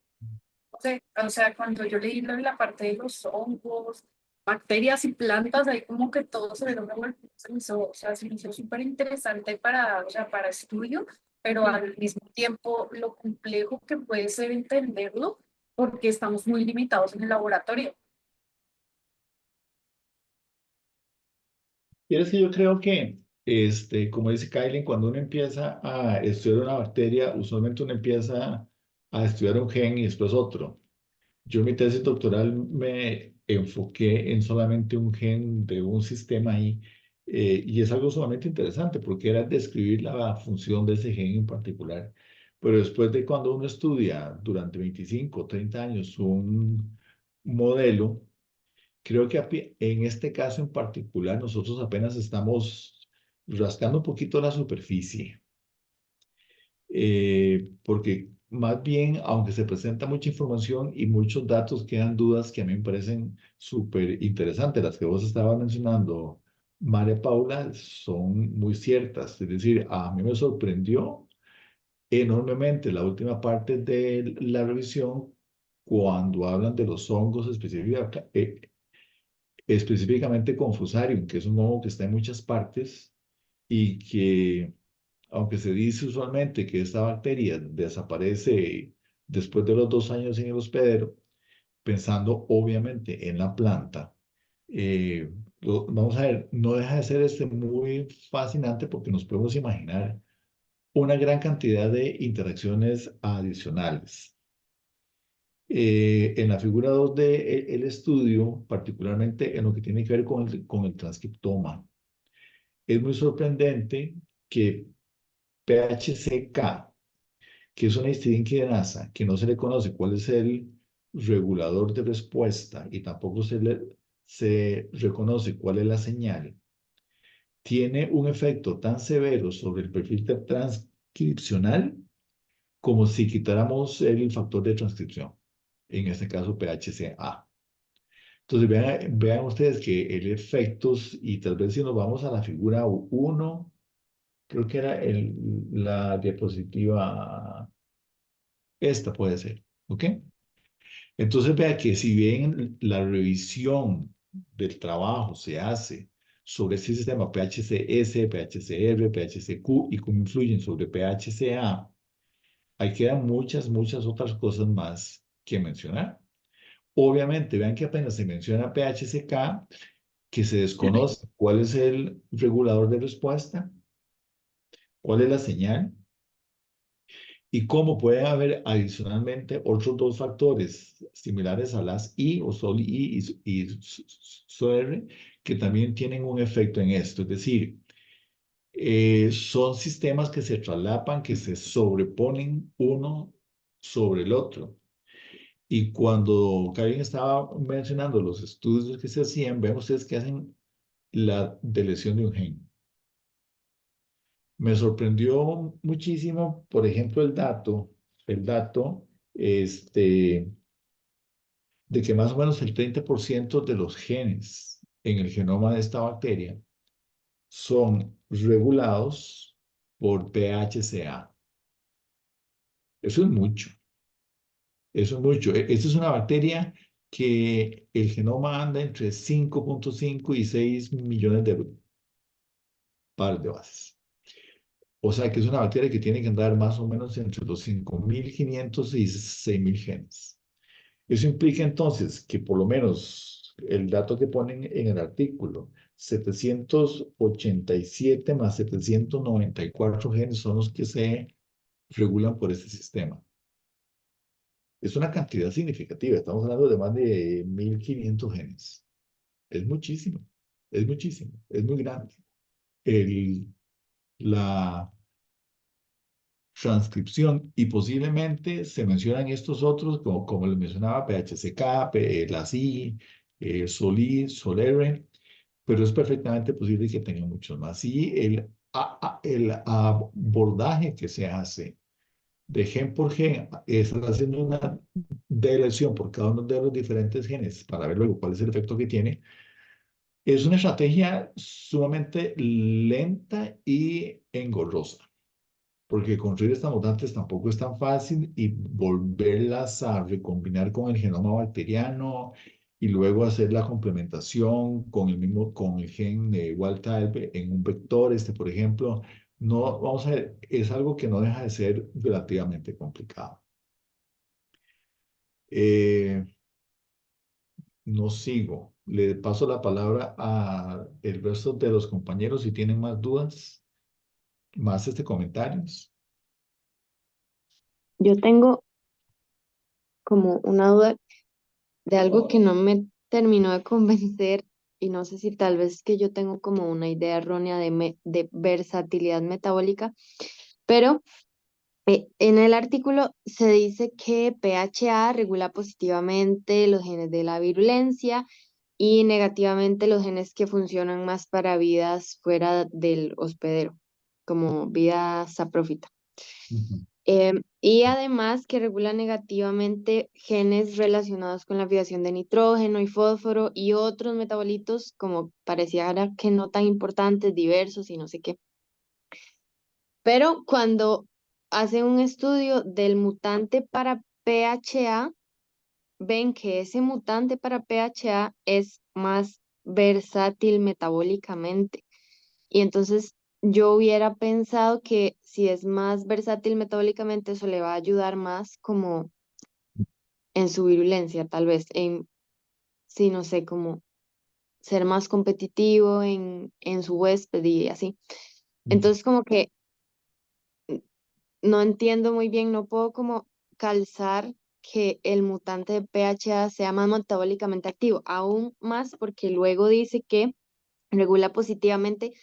no sé, o sea, cuando yo leí la parte de los hongos, bacterias y plantas, ahí como que todo se ve de una manera, o sea, se me hizo súper interesante para, o sea, para estudio, pero Sí. al mismo tiempo lo complejo que puede ser entenderlo, porque estamos muy limitados en el laboratorio. y es que yo creo que, como dice Kylie, cuando uno empieza a estudiar una bacteria, usualmente uno empieza a estudiar un gen y después otro. Yo en mi tesis doctoral me enfoqué en solamente un gen de un sistema ahí, y es algo sumamente interesante porque era describir la función de ese gen en particular. Pero después de cuando uno estudia durante 25 o 30 años un modelo, creo que en este caso en particular nosotros apenas estamos rascando un poquito la superficie, porque más bien, aunque se presenta mucha información y muchos datos, quedan dudas que a mí me parecen súper interesantes. Las que vos estabas mencionando, María Paula, son muy ciertas. Es decir, a mí me sorprendió enormemente la última parte de la revisión cuando hablan de los hongos específicamente con Fusarium, que es un hongo que está en muchas partes y que, aunque se dice usualmente que esta bacteria desaparece después de los 2 años en el hospedero, pensando obviamente en la planta, vamos a ver, no deja de ser muy fascinante porque nos podemos imaginar una gran cantidad de interacciones adicionales. En la figura 2 de el estudio, particularmente en lo que tiene que ver con el transcriptoma, es muy sorprendente que PHCK, que es una histidinquinasa, que no se le conoce cuál es el regulador de respuesta y tampoco se reconoce cuál es la señal, tiene un efecto tan severo sobre el perfil transcripcional como si quitáramos el factor de transcripción, en este caso PHCA. Entonces vean ustedes que el efectos, y tal vez si nos vamos a la figura uno, creo que era la diapositiva, esta puede ser, ¿ok? Entonces vea que si bien la revisión del trabajo se hace sobre este sistema PHCS, PHCR, PHCQ y cómo influyen sobre PHCA, ahí quedan muchas otras cosas más que mencionar. Obviamente, vean que apenas se menciona PHCK, que se desconoce cuál es el regulador de respuesta, cuál es la señal y cómo puede haber adicionalmente otros dos factores similares a las I o SOL-I y SOR que también tienen un efecto en esto. Es decir, son sistemas que se traslapan, que se sobreponen uno sobre el otro. Y cuando Karen estaba mencionando los estudios que se hacían, ven ustedes que hacen la deleción de un gen. Me sorprendió muchísimo, por ejemplo, el dato este, de que más o menos el 30% de los genes en el genoma de esta bacteria son regulados por PHCA. Eso es mucho, eso es mucho. Esta es una bacteria que el genoma anda entre 5.5 y 6 millones de pares de bases. O sea que es una bacteria que tiene que andar más o menos entre los 5.500 y 6.000 genes. Eso implica entonces que por lo menos el dato que ponen en el artículo, 787 más 794 genes son los que se regulan por este sistema. Es una cantidad significativa, estamos hablando de más de 1.500 genes. Es muchísimo, es muy grande. La transcripción y posiblemente se mencionan estos otros, como les mencionaba, PHCK, las I, SOLI, SOLR, pero es perfectamente posible que tengan muchos más. Y el abordaje que se hace de gen por gen es haciendo una deleción por cada uno de los diferentes genes para ver luego cuál es el efecto que tiene. Es una estrategia sumamente lenta y engorrosa porque construir estas mutantes tampoco es tan fácil y volverlas a recombinar con el genoma bacteriano y luego hacer la complementación con el gen de wild type en un vector, por ejemplo, no, vamos a ver, es algo que no deja de ser relativamente complicado. Eh, no sigo. Le paso la palabra a el resto de los compañeros si tienen más dudas, más comentarios. Yo tengo como una duda de algo que no me terminó de convencer y no sé si tal vez que yo tengo como una idea errónea de versatilidad metabólica, pero en el artículo se dice que PHA regula positivamente los genes de la virulencia y negativamente los genes que funcionan más para vidas fuera del hospedero, como vida saprófita. Ujú. Y además que regula negativamente genes relacionados con la fijación de nitrógeno y fósforo y otros metabolitos como pareciera que no tan importantes, diversos y no sé qué. Pero cuando hacen un estudio del mutante para PHA, ven que ese mutante para PHA es más versátil metabólicamente. Y entonces yo hubiera pensado que si es más versátil metabólicamente, eso le va a ayudar más como en su virulencia, tal vez, en, sí, no sé, como ser más competitivo en su huésped y así. Entonces como que no entiendo muy bien, no puedo como calzar que el mutante de PHA sea más metabólicamente activo, aún más porque luego dice que regula positivamente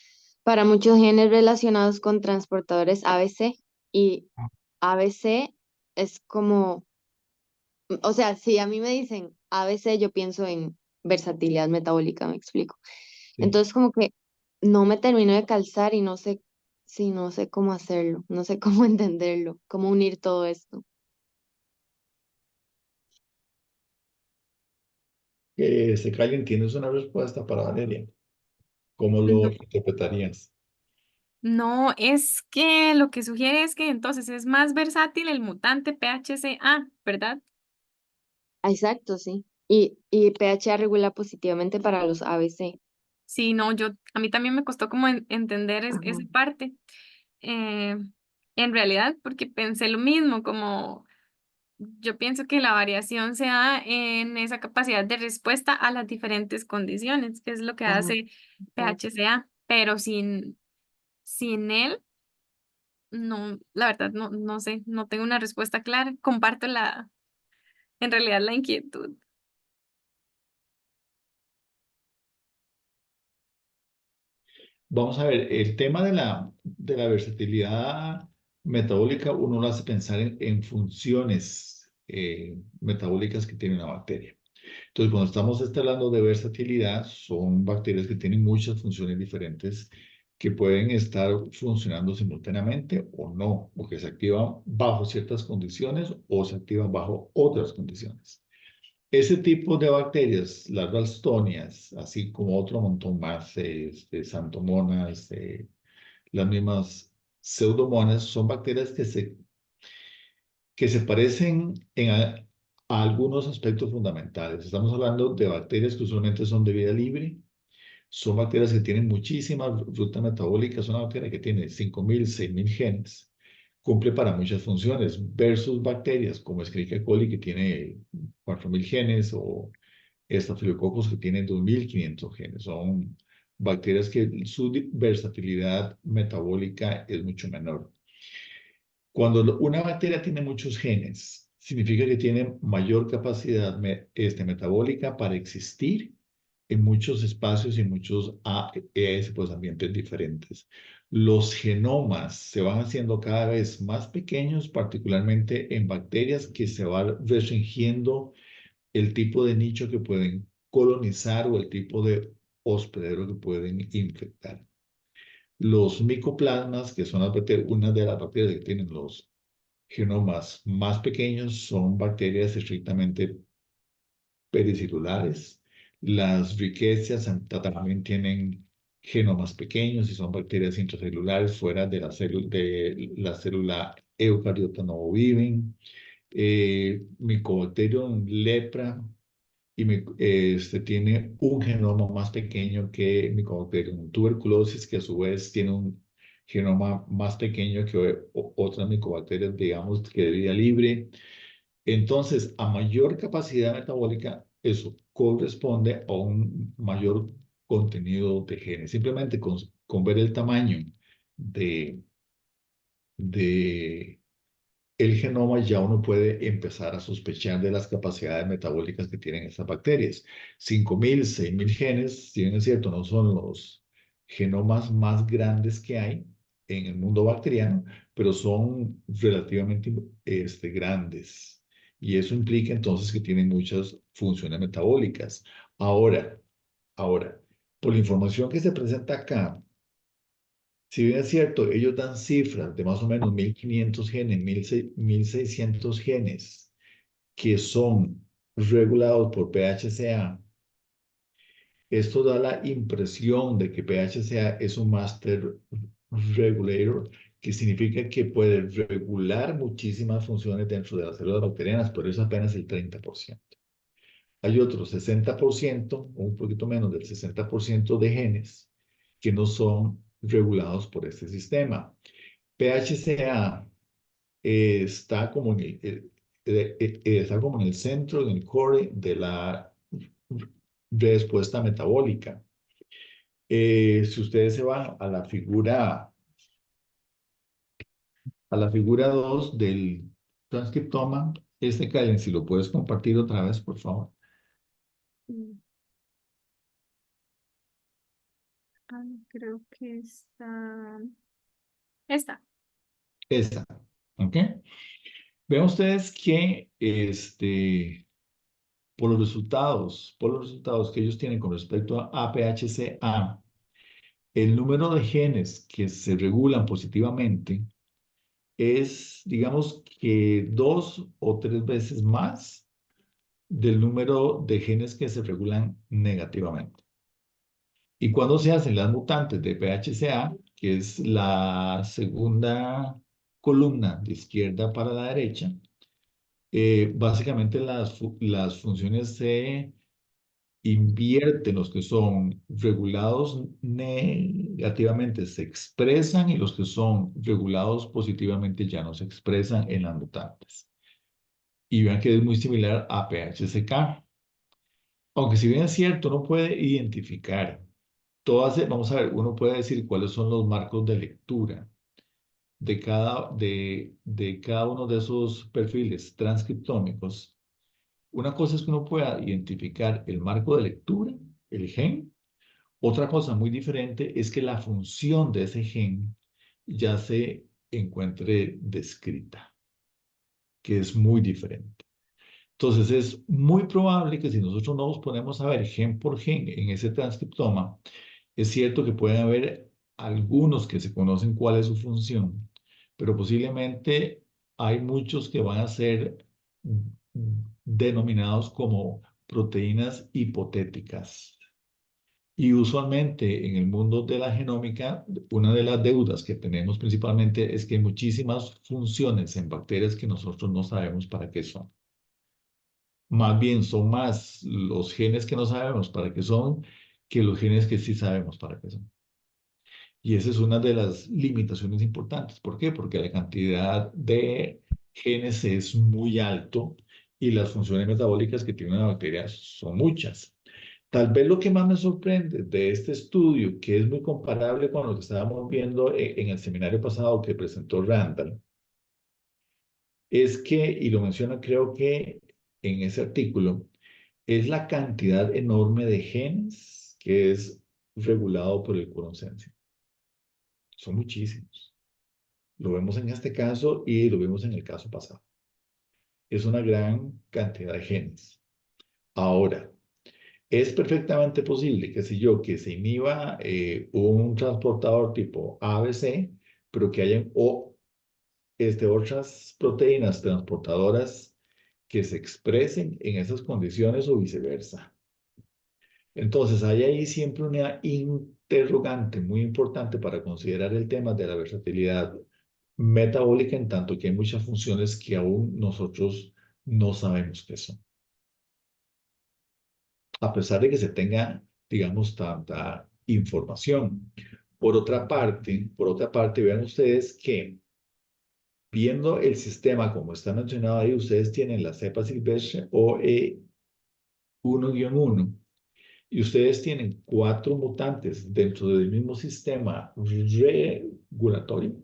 para muchos genes relacionados con transportadores ABC y ABC es como, o sea, si a mí me dicen ABC, yo pienso en versatilidad metabólica, me explico. Sí. Entonces como que no me termino de calzar y no sé si no sé cómo hacerlo, no sé cómo entenderlo, cómo unir todo esto. Calen, ¿tienes una respuesta para Valeria? ¿Cómo lo No, interpretarías? no, es que lo que sugiere es que entonces es más versátil el mutante PHCA, ¿verdad? Ah, exacto, sí. Y PHA regula positivamente para los ABC. Sí, no, a mí también me costó como entender esa Ajá. parte. Eh, en realidad, porque pensé lo mismo, como yo pienso que la variación se da en esa capacidad de respuesta a las diferentes condiciones, que es lo que Ajá. hace Exacto. PHCA, pero sin él, no, la verdad, no sé, no tengo una respuesta clara. Comparto en realidad la inquietud. Vamos a ver, el tema de la versatilidad metabólica, uno lo hace pensar en funciones metabólicas que tiene una bacteria. Entonces, cuando hablando de versatilidad, son bacterias que tienen muchas funciones diferentes que pueden estar funcionando simultáneamente o no, o que se activan bajo ciertas condiciones o se activan bajo otras condiciones. Ese tipo de bacterias, las ralstonias, así como otro montón más, santomonas, las mismas pseudomonas, son bacterias que se parecen a algunos aspectos fundamentales. Estamos hablando de bacterias que usualmente son de vida libre, son bacterias que tienen muchísimas rutas metabólicas, una bacteria que tiene 5.000, 6.000 genes, cumple para muchas funciones, versus bacterias como Escherichia coli que tiene 4.000 genes o Staphylococcus que tiene 2.500 genes. Son bacterias que su versatilidad metabólica es mucho menor. Cuando una bacteria tiene muchos genes, significa que tiene mayor capacidad metabólica para existir en muchos espacios y muchos pues, ambientes diferentes. Los genomas se van haciendo cada vez más pequeños, particularmente en bacterias que se va restringiendo el tipo de nicho que pueden colonizar o el tipo de hospedero que pueden infectar. Los micoplasmas, que son una de las bacterias que tienen los genomas más pequeños, son bacterias estrictamente pericirculares. Las riquecias también tienen genomas pequeños y son bacterias intracelulares fuera de la célula eucariota no viven. Mycobacterium lepra tiene un genoma más pequeño que Mycobacterium tuberculosis, que a su vez tiene un genoma más pequeño que otras micobacterias, digamos, que de vida libre. Entonces, a mayor capacidad metabólica, eso corresponde a un mayor contenido de genes. Simplemente con ver el tamaño de, de el genoma, ya uno puede empezar a sospechar de las capacidades metabólicas que tienen estas bacterias. 5.000, 6.000 genes, si bien es cierto, no son los genomas más grandes que hay en el mundo bacteriano, pero son relativamente grandes. Y eso implica entonces que tienen muchas funciones metabólicas. Ahora, ahora, por la información que se presenta acá, si bien es cierto, ellos dan cifras de más o menos 1.500 genes, 1.600 genes que son regulados por PHCA. Esto da la impresión de que PHCA es un master regulator, que significa que puede regular muchísimas funciones dentro de las células bacterianas, pero es apenas el 30%. Hay otro 60%, o un poquito menos del 60% de genes que no son regulados por este sistema. PHCA está como en el centro, en el core de la respuesta metabólica. Si ustedes se van a la figura 2 del transcriptoma, Karen, si lo puedes compartir otra vez, por favor. Mm, creo que está. Esa, ¿ok? Vean ustedes que por los resultados que ellos tienen con respecto a APHCA, el número de genes que se regulan positivamente es, digamos que 2 o 3 veces más del número de genes que se regulan negativamente. Y cuando se hacen las mutantes de PHCA, que es la segunda columna de izquierda para la derecha, básicamente las funciones se invierten, los que son regulados negativamente se expresan y los que son regulados positivamente ya no se expresan en las mutantes. Y vean que es muy similar a PHCK. Aunque si bien es cierto, uno puede identificar vamos a ver, uno puede decir cuáles son los marcos de lectura de cada uno de esos perfiles transcriptómicos. Una cosa es que uno pueda identificar el marco de lectura, el gen. Otra cosa muy diferente es que la función de ese gen ya se encuentre descrita, que es muy diferente. Entonces es muy probable que si nosotros no nos ponemos a ver gen por gen en ese transcriptoma, es cierto que pueden haber algunos que se conocen cuál es su función, pero posiblemente hay muchos que van a ser denominados como proteínas hipotéticas. Y usualmente en el mundo de la genómica, una de las deudas que tenemos principalmente es que hay muchísimas funciones en bacterias que nosotros no sabemos para qué son. Más bien son más los genes que no sabemos para qué son que los genes que sí sabemos para qué son. Y esa es una de las limitaciones importantes. ¿Por qué? Porque la cantidad de genes es muy alto y las funciones metabólicas que tiene una bacteria son muchas. Tal vez lo que más me sorprende de este estudio, que es muy comparable con lo que estábamos viendo en el seminario pasado que presentó Randall, es que, y lo menciona creo que en ese artículo, es la cantidad enorme de genes que es regulado por el quórum sensing. Son muchísimos. Lo vemos en este caso y lo vimos en el caso pasado. Es una gran cantidad de genes. Ahora, es perfectamente posible que si yo que se inhiba un transportador tipo ABC, pero que hayan otras proteínas transportadoras que se expresen en esas condiciones o viceversa. Entonces, hay ahí siempre una interrogante muy importante para considerar el tema de la versatilidad metabólica, en tanto que hay muchas funciones que aún nosotros no sabemos qué son. A pesar de que se tenga, digamos, tanta información. Por otra parte, vean ustedes que viendo el sistema como está mencionado ahí, ustedes tienen la cepa silvestre OE1-1 y ustedes tienen 4 mutantes dentro del mismo sistema regulatorio.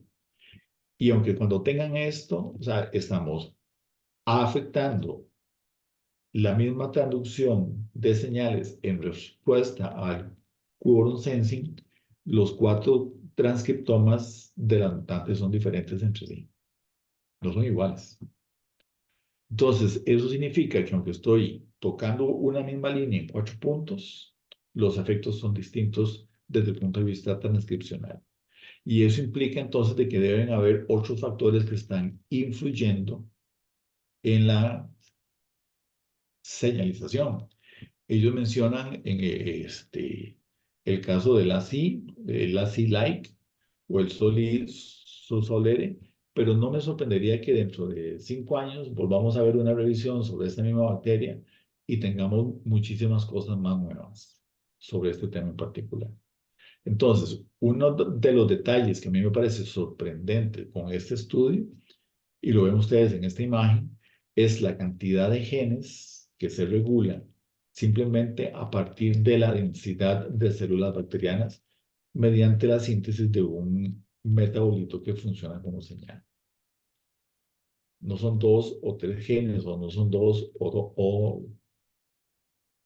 Y aunque cuando tengan esto, o sea, estamos afectando la misma traducción de señales en respuesta al quorum sensing, los 4 transcriptomas de la mutante son diferentes entre sí. No son iguales. Entonces, eso significa que aunque estoy tocando una misma línea en 4 puntos, los efectos son distintos desde el punto de vista transcripcional. Y eso implica entonces de que deben haber otros factores que están influyendo en la señalización. Ellos mencionan en el caso del ACI, el ACI-like o el solere, pero no me sorprendería que dentro de 5 años volvamos a ver una revisión sobre esta misma bacteria y tengamos muchísimas cosas más nuevas sobre este tema en particular. Entonces, uno de los detalles que a mí me parece sorprendente con este estudio, y lo ven ustedes en esta imagen, es la cantidad de genes que se regulan simplemente a partir de la densidad de células bacterianas mediante la síntesis de un metabolito que funciona como señal. No son 2 o 3 genes o no son 2 o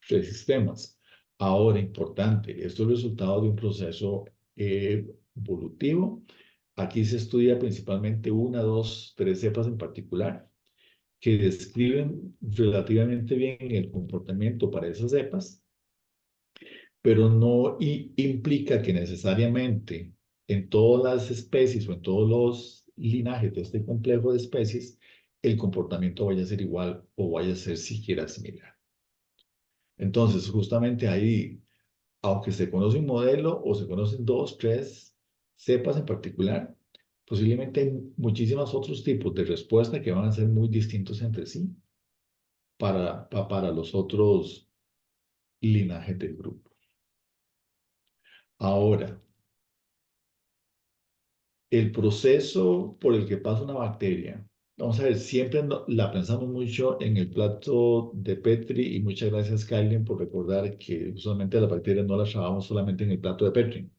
3 sistemas. Ahora, importante, esto es el resultado de un proceso evolutivo. Aquí se estudia principalmente 1, 2, 3 cepas en particular que describen relativamente bien el comportamiento para esas cepas, pero no implica que necesariamente en todas las especies o en todos los linajes de este complejo de especies el comportamiento vaya a ser igual o vaya a ser siquiera similar. Entonces, justamente ahí, aunque se conoce un modelo o se conocen dos, tres cepas en particular, posiblemente hay muchísimos otros tipos de respuesta que van a ser muy distintos entre sí para los otros linajes del grupo. Ahora, el proceso por el que pasa una bacteria, vamos a ver, siempre la pensamos mucho en el plato de Petri y muchas gracias, Kylie, por recordar que usualmente las bacterias no las trabajamos solamente en el plato de Petri.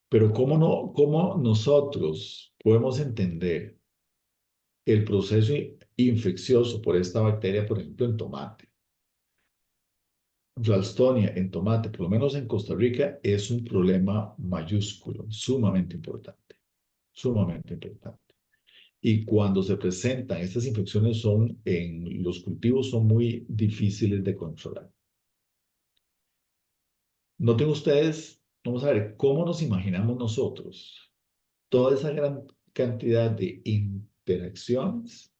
Pero ¿cómo nosotros podemos entender el proceso infeccioso por esta bacteria, por ejemplo, en tomate? Ralstonia en tomate, por lo menos en Costa Rica, es un problema mayúsculo, sumamente importante, sumamente importante. Y cuando se presentan estas infecciones en los cultivos son muy difíciles de controlar. Noten ustedes, vamos a ver, cómo nos imaginamos nosotros toda esa gran cantidad de interacciones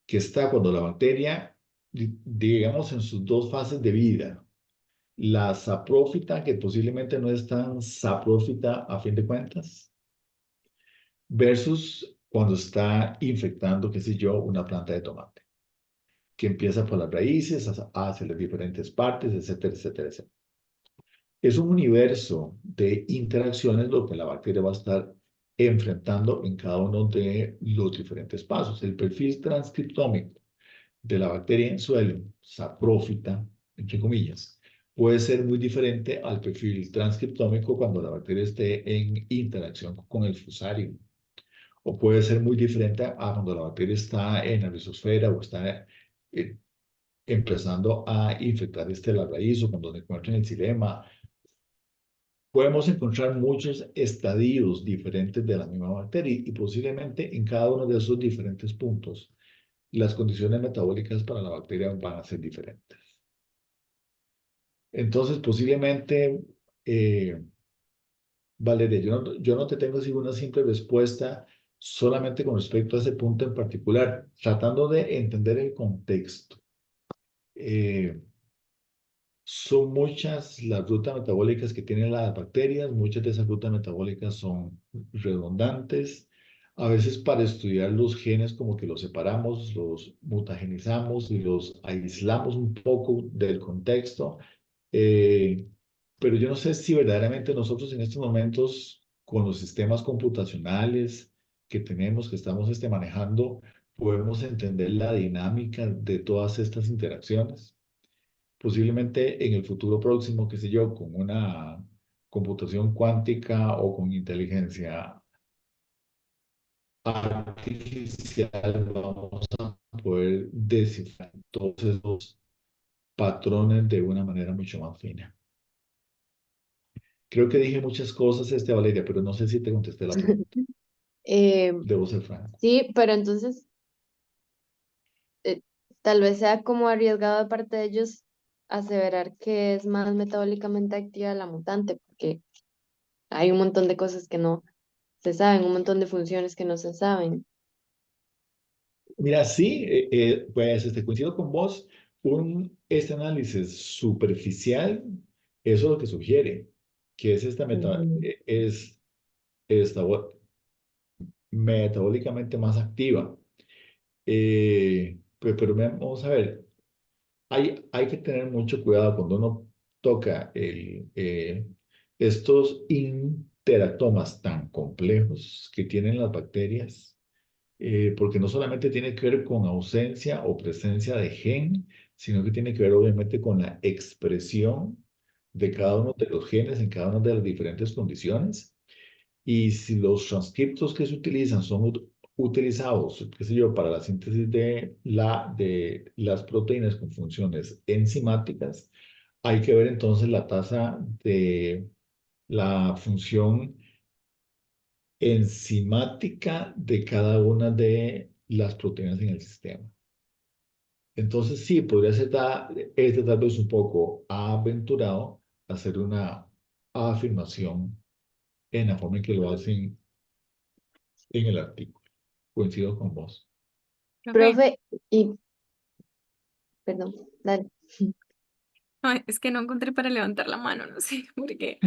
que está cuando la bacteria, digamos, en sus dos fases de vida, la saprófita, que posiblemente no es tan saprófita a fin de cuentas, versus cuando está infectando, qué sé yo, una planta de tomate, que empieza por las raíces, hacia las diferentes partes, etcétera, etcétera, etcétera. Es un universo de interacciones lo que la bacteria va a estar enfrentando en cada uno de los diferentes pasos. El perfil transcriptómico de la bacteria en suelo, saprófita, entre comillas, puede ser muy diferente al perfil transcriptómico cuando la bacteria esté en interacción con el fusario. O puede ser muy diferente a cuando la bacteria está en la rizosfera o está eh, empezando a infectar la raíz o cuando se encuentra en el xilema. Podemos encontrar muchos estadios diferentes de la misma bacteria y posiblemente en cada uno de esos diferentes puntos las condiciones metabólicas para la bacteria van a ser diferentes. Entonces, posiblemente, Valeria, yo no te tengo así una simple respuesta solamente con respecto a ese punto en particular, tratando de entender el contexto. Eh, Son muchas las rutas metabólicas que tienen las bacterias, muchas de esas rutas metabólicas son redundantes. A veces para estudiar los genes como que los separamos, los mutagenizamos y los aislamos un poco del contexto. Eh, pero yo no sé si verdaderamente nosotros en estos momentos, con los sistemas computacionales que tenemos, que estamos manejando, podemos entender la dinámica de todas estas interacciones. Posiblemente en el futuro próximo, qué sé yo, con una computación cuántica o con inteligencia artificial, vamos a poder descifrar todos esos patrones de una manera mucho más fina. Creo que dije muchas cosas, Valeria, pero no sé si te contesté la pregunta. Eh, Debo ser franco. sí, pero entonces eh, tal vez sea como arriesgado de parte de ellos aseverar que es más metabólicamente activa la mutante, porque hay un montón de cosas que no se saben, un montón de funciones que no se saben. Mira, sí, pues coincido con vos. Este análisis superficial, eso es lo que sugiere, que es Ujú. esta metabólicamente más activa. Pero vamos a ver, hay que tener mucho cuidado cuando uno toca estos interactomas tan complejos que tienen las bacterias, porque no solamente tiene que ver con ausencia o presencia de gen, sino que tiene que ver obviamente con la expresión de cada uno de los genes en cada una de las diferentes condiciones. Y si los transcriptos que se utilizan son utilizados, qué sé yo, para la síntesis de las proteínas con funciones enzimáticas, hay que ver entonces la tasa de la función enzimática de cada una de las proteínas en el sistema. Entonces sí, podría ser tal vez un poco aventurado hacer una afirmación en la forma en que lo hacen en el artículo. Coincido con vos. Profe, Profe, y, perdón, dale. ay, es que no encontré para levantar la mano, no sé por qué,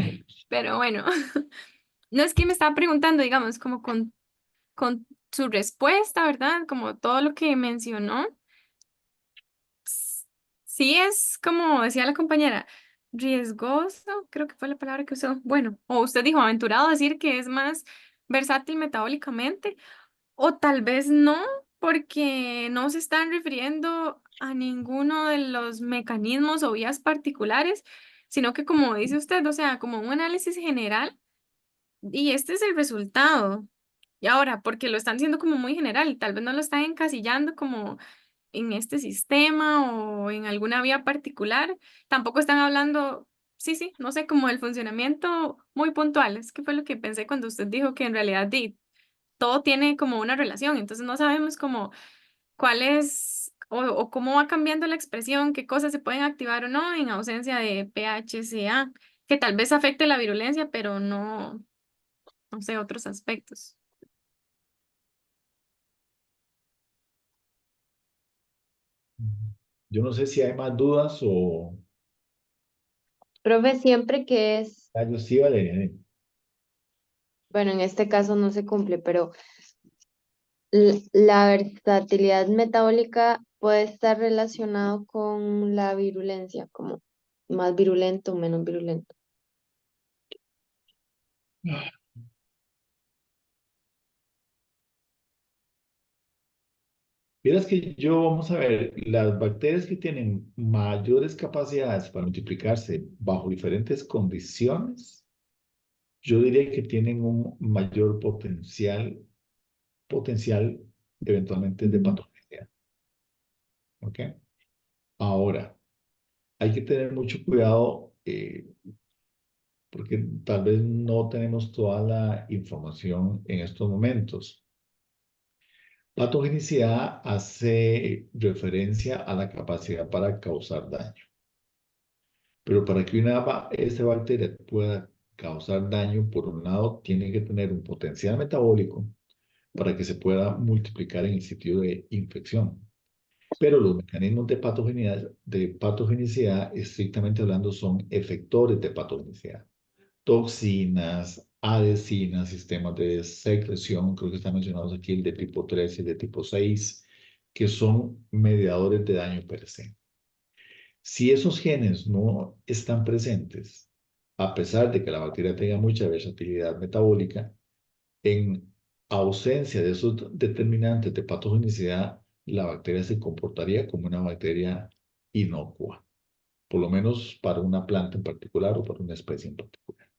pero bueno, no es que me estaba preguntando, digamos, como con su respuesta, ¿verdad? Como todo lo que mencionó. Sí es como decía la compañera, riesgoso, creo que fue la palabra que usó. Bueno, o usted dijo aventurado decir que es más versátil metabólicamente, o tal vez no, porque no se están refiriendo a ninguno de los mecanismos o vías particulares, sino que como dice usted, o sea, como un análisis general, y este es el resultado. Y ahora, porque lo están haciendo como muy general, tal vez no lo están encasillando como en este sistema o en alguna vía particular. Tampoco están hablando, sí, sí, no sé, como el funcionamiento muy puntual. Es que fue lo que pensé cuando usted dijo que en realidad todo tiene como una relación. Entonces no sabemos como cuál es o cómo va cambiando la expresión, qué cosas se pueden activar o no en ausencia de PHCA, que tal vez afecte la virulencia, pero no, no sé, otros aspectos. Yo no sé si hay más dudas o... Profe, siempre que es, Ah, yo sí, Valeria. bueno, en este caso no se cumple, pero la versatilidad metabólica puede estar relacionado con la virulencia, como más virulento, menos virulento. Vieras que yo, vamos a ver, las bacterias que tienen mayores capacidades para multiplicarse bajo diferentes condiciones, yo diría que tienen un mayor potencial eventualmente de Ujú. patología. ¿Ok? Ahora, hay que tener mucho cuidado porque tal vez no tenemos toda la información en estos momentos. Patogenicidad hace referencia a la capacidad para causar daño, pero para que esta bacteria pueda causar daño, por un lado, tiene que tener un potencial metabólico para que se pueda multiplicar en el sitio de infección. Pero los mecanismos de patogenicidad, estrictamente hablando, son efectores de patogenicidad. Toxinas, adhesinas, sistemas de secreción, creo que están mencionados aquí, el de tipo 3 y el de tipo 6, que son mediadores de daño per se. Si esos genes no están presentes, a pesar de que la bacteria tenga mucha versatilidad metabólica, en ausencia de esos determinantes de patogenicidad, la bacteria se comportaría como una bacteria inocua, por lo menos para una planta en particular o para una especie en particular.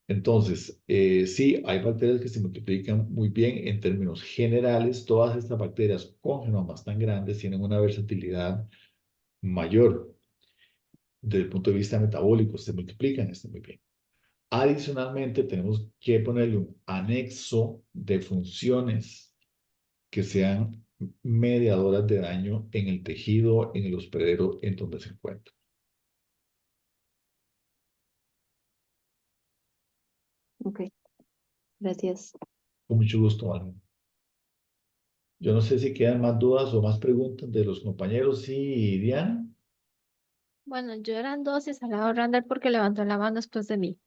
Entonces, sí, hay bacterias que se multiplican muy bien en términos generales. Todas estas bacterias con genomas tan grandes tienen una versatilidad mayor desde el punto de vista metabólico, se multiplican muy bien. Adicionalmente, tenemos que ponerle un anexo de funciones que sean mediadoras de daño en el tejido, en el hospedero, en donde se encuentra. Ok, gracias. Con mucho gusto, Manuel. Yo no sé si quedan más dudas o más preguntas de los compañeros. Sí, Diana. Bueno, yo eran dos y Salado Randall porque levantó la mano después de mí.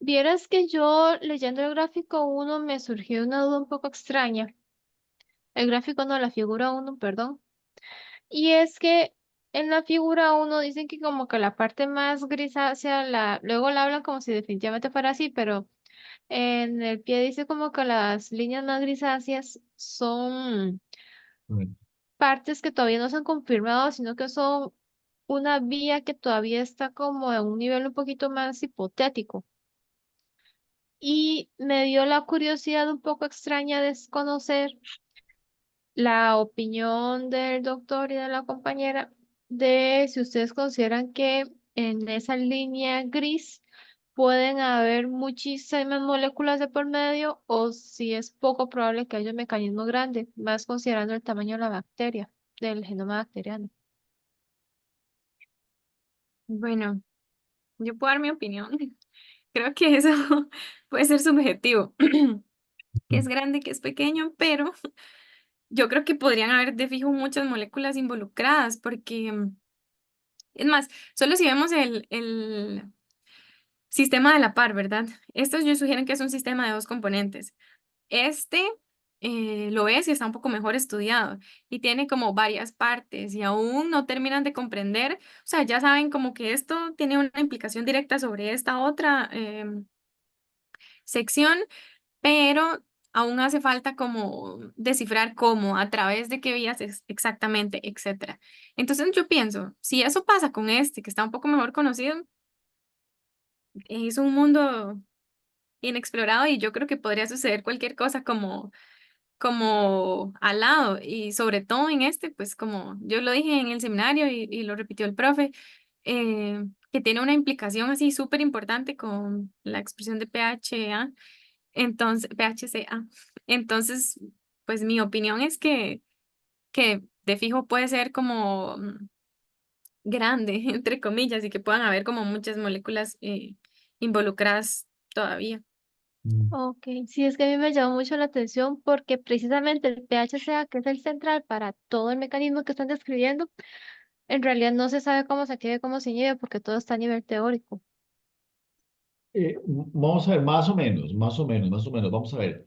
Vieras que yo leyendo el gráfico uno me surgió una duda un poco extraña. El gráfico no, la figura uno, perdón. Y es que en la figura uno dicen que como que la parte más grisácea, luego la hablan como si definitivamente fuera así, pero en el pie dice como que las líneas más grisáceas son Bueno, partes que todavía no se han confirmado, sino que son una vía que todavía está como en un nivel un poquito más hipotético. Y me dio la curiosidad un poco extraña de conocer la opinión del doctor y de la compañera de si ustedes consideran que en esa línea gris pueden haber muchísimas moléculas de por medio o si es poco probable que haya un mecanismo grande, más considerando el tamaño de la bacteria, del genoma bacteriano. Bueno, yo puedo dar mi opinión. Creo que eso puede ser subjetivo. que es grande, que es pequeño, pero yo creo que podrían haber de fijo muchas moléculas involucradas, porque es más, solo si vemos el sistema de la par, ¿verdad? Estos ellos sugieren que es un sistema de dos componentes. Este lo ves y está un poco mejor estudiado y tiene como varias partes y aún no terminan de comprender, o sea, ya saben como que esto tiene una implicación directa sobre esta otra sección, pero aún hace falta como descifrar cómo, a través de qué vías exactamente, etcétera. Entonces yo pienso, si eso pasa con este, que está un poco mejor conocido, es un mundo inexplorado y yo creo que podría suceder cualquier cosa como al lado y sobre todo en este, pues como yo lo dije en el seminario y lo repitió el profe, que tiene una implicación así súper importante con la expresión de pHA, entonces, PHCA. Entonces, pues mi opinión es que de fijo puede ser como grande, entre comillas, y que puedan haber como muchas moléculas involucradas todavía. Mm. Ok, sí, es que a mí me llamó mucho la atención porque precisamente el PHCA, que es el central para todo el mecanismo que están describiendo, en realidad no se sabe cómo se activa y cómo se inhibe porque todo está a nivel teórico. Vamos a ver, más o menos, más o menos, más o menos. Vamos a ver.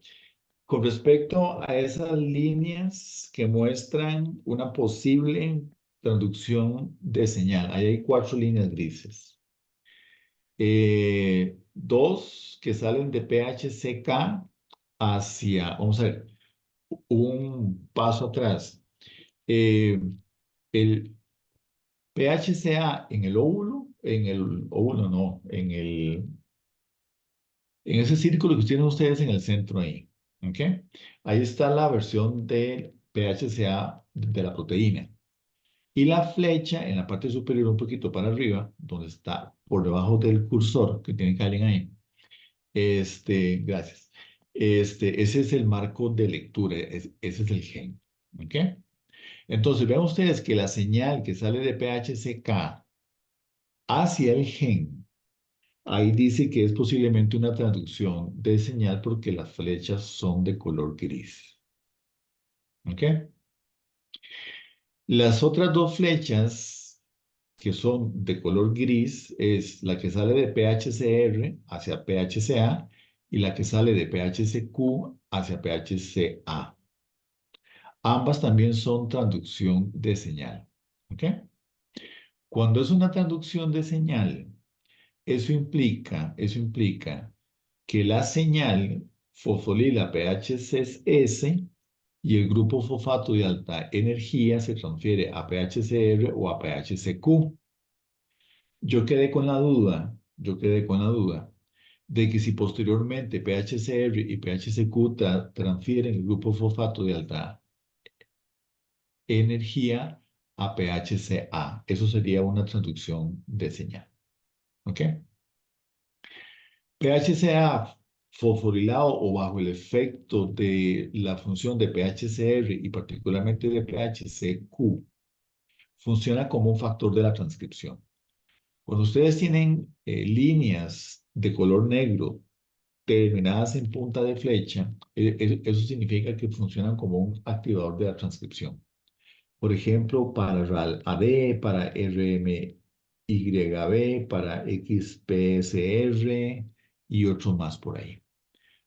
Con respecto a esas líneas que muestran una posible transducción de señal, ahí hay 4 líneas grises. Dos que salen de PHCK hacia, vamos a ver, un paso atrás. El PHCA en el óvulo no, en ese círculo que tienen ustedes en el centro ahí, ¿ok? Ahí está la versión de PHCA de la proteína. Y la flecha en la parte superior, un poquito para arriba, donde está por debajo del cursor que tiene Karen ahí. Gracias. Ese es el marco de lectura, ese es el gen, ¿ok? Entonces, vean ustedes que la señal que sale de PHCK hacia el gen, ahí dice que es posiblemente una traducción de señal porque las flechas son de color gris. ¿Ok? Las otras dos flechas que son de color gris es la que sale de PHCR hacia PHCA y la que sale de PHCQ hacia PHCA. Ambas también son traducción de señal. ¿Ok? Cuando es una traducción de señal, eso implica que la señal fosfolila PHCS y el grupo fosfato de alta energía se transfiere a PHCR o a PHCQ. Yo quedé con la duda de que si posteriormente PHCR y PHCQ transfieren el grupo fosfato de alta energía a PHCA. Eso sería una traducción de señal. ¿Ok? PHCA fosforilado o bajo el efecto de la función de PHCR y particularmente de PHCQ funciona como un factor de la transcripción. Cuando ustedes tienen líneas de color negro terminadas en punta de flecha, eso significa que funcionan como un activador de la transcripción. Por ejemplo, para RAL-AD, para RMYB, para XPSR y otros más por ahí.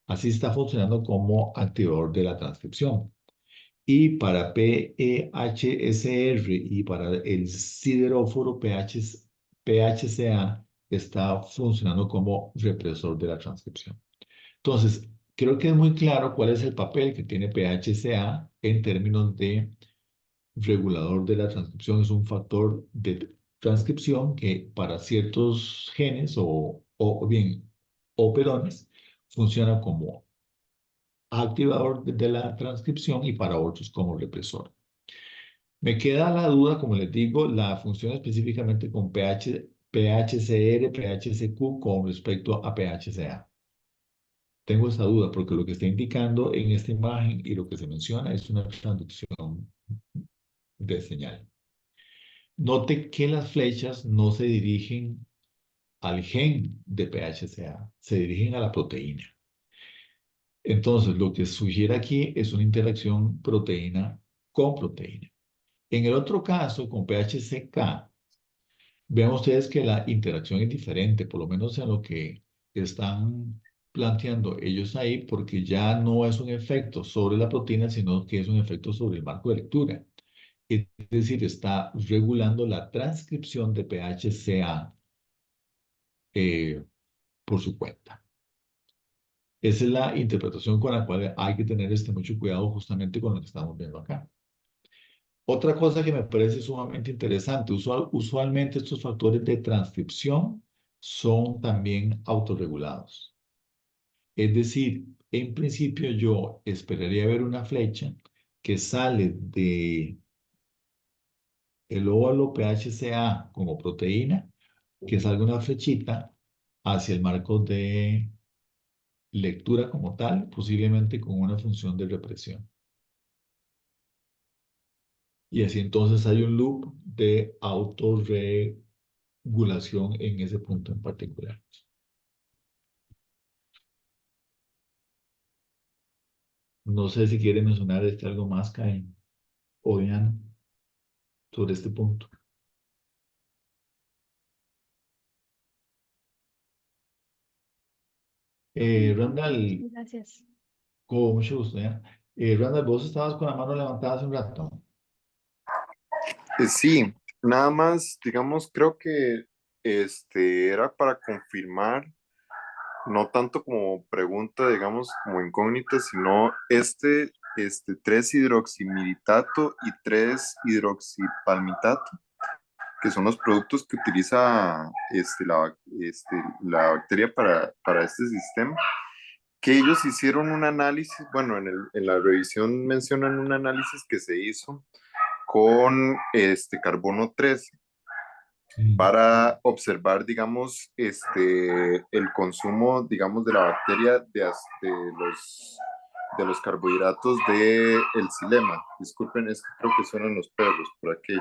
Así está funcionando como activador de la transcripción. Y para PEHSR y para el sideróforo PHCA está funcionando como represor de la transcripción. Entonces, creo que es muy claro cuál es el papel que tiene PHCA en términos de regulador de la transcripción. Es un factor de transcripción que para ciertos genes o bien operones funciona como activador de la transcripción y para otros como represor. Me queda la duda, como les digo, la función específicamente con PHCR, PHCQ con respecto a PHCA. Tengo esa duda porque lo que está indicando en esta imagen y lo que se menciona es una traducción de señal. Note que las flechas no se dirigen al gen de PHCA, se dirigen a la proteína. Entonces, lo que sugiere aquí es una interacción proteína con proteína. En el otro caso, con PHCK, vean ustedes que la interacción es diferente, por lo menos en lo que están planteando ellos ahí, porque ya no es un efecto sobre la proteína, sino que es un efecto sobre el marco de lectura. Es decir, está regulando la transcripción de PHCA por su cuenta. Esa es la interpretación con la cual hay que tener mucho cuidado justamente con lo que estamos viendo acá. Otra cosa que me parece sumamente interesante, usualmente estos factores de transcripción son también autorregulados. Es decir, en principio yo esperaría ver una flecha que sale de el óvalo PHCA como proteína, que salga una flechita hacia el marco de lectura como tal, posiblemente con una función de represión. Y así entonces hay un loop de autorregulación en ese punto en particular. No sé si quiere mencionar algo más, Caín o Diana, sobre este punto. Randall, Gracias. con mucho gusto, Diana. Randall, vos estabas con la mano levantada hace un rato. Sí, nada más, digamos, creo que era para confirmar, no tanto como pregunta, digamos, como incógnita, sino 3-hidroximiditato y 3-hidroxipalmitato, que son los productos que utiliza la bacteria para este sistema, que ellos hicieron un análisis, bueno, en la revisión mencionan un análisis que se hizo con carbono 13 para observar, digamos, el consumo, digamos, de la bacteria de los carbohidratos del xilema. Disculpen, es que creo que suenan los perros por aquello.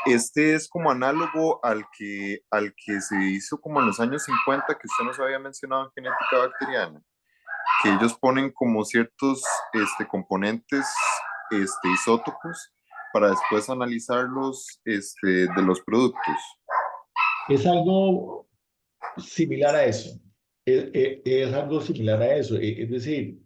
Este es como análogo al que se hizo como en los años 50, que usted nos había mencionado en genética bacteriana, que ellos ponen como ciertos componentes isótopos para después analizarlos de los productos. Es algo similar a eso. Es algo similar a eso. Es decir,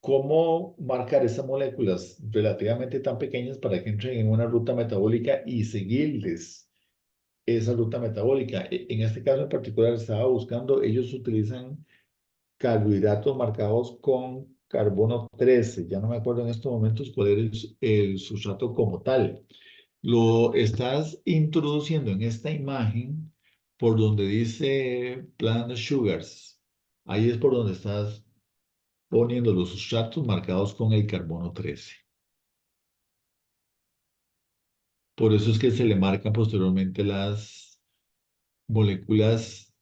cómo marcar esas moléculas relativamente tan pequeñas para que entren en una ruta metabólica y seguirles esa ruta metabólica. En este caso en particular estaba buscando, ellos utilizan carbohidratos marcados con carbono 13. Ya no me acuerdo en estos momentos cuál era el sustrato como tal. Lo estás introduciendo en esta imagen por donde dice plant sugars. Ahí es por donde estás poniendo los sustratos marcados con el carbono 13. Por eso es que se le marcan posteriormente las moléculas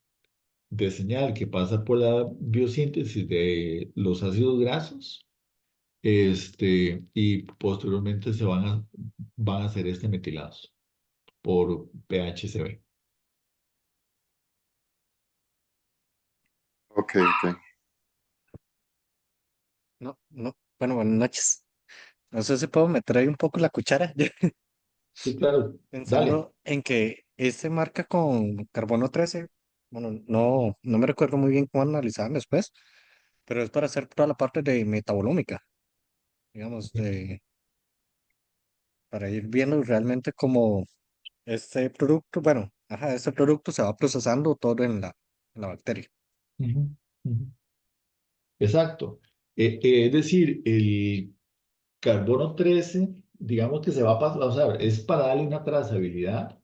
de señal que pasa por la biosíntesis de los ácidos grasos, y posteriormente van a ser metilados por PHCB. Ok, ok. No, no. Bueno, buenas noches. No sé si puedo meter ahí un poco la cuchara, Sí, claro, dale. pensando en que este marca con carbono 13. Bueno, no me recuerdo muy bien cómo analizaban después, pero es para hacer toda la parte de metabolómica, digamos, para ir viendo realmente cómo este producto, bueno, este producto se va procesando todo en la bacteria. Ujú, ujú. Exacto. Es decir, el carbono 13, digamos que se va a pasar, o sea, es para darle una trazabilidad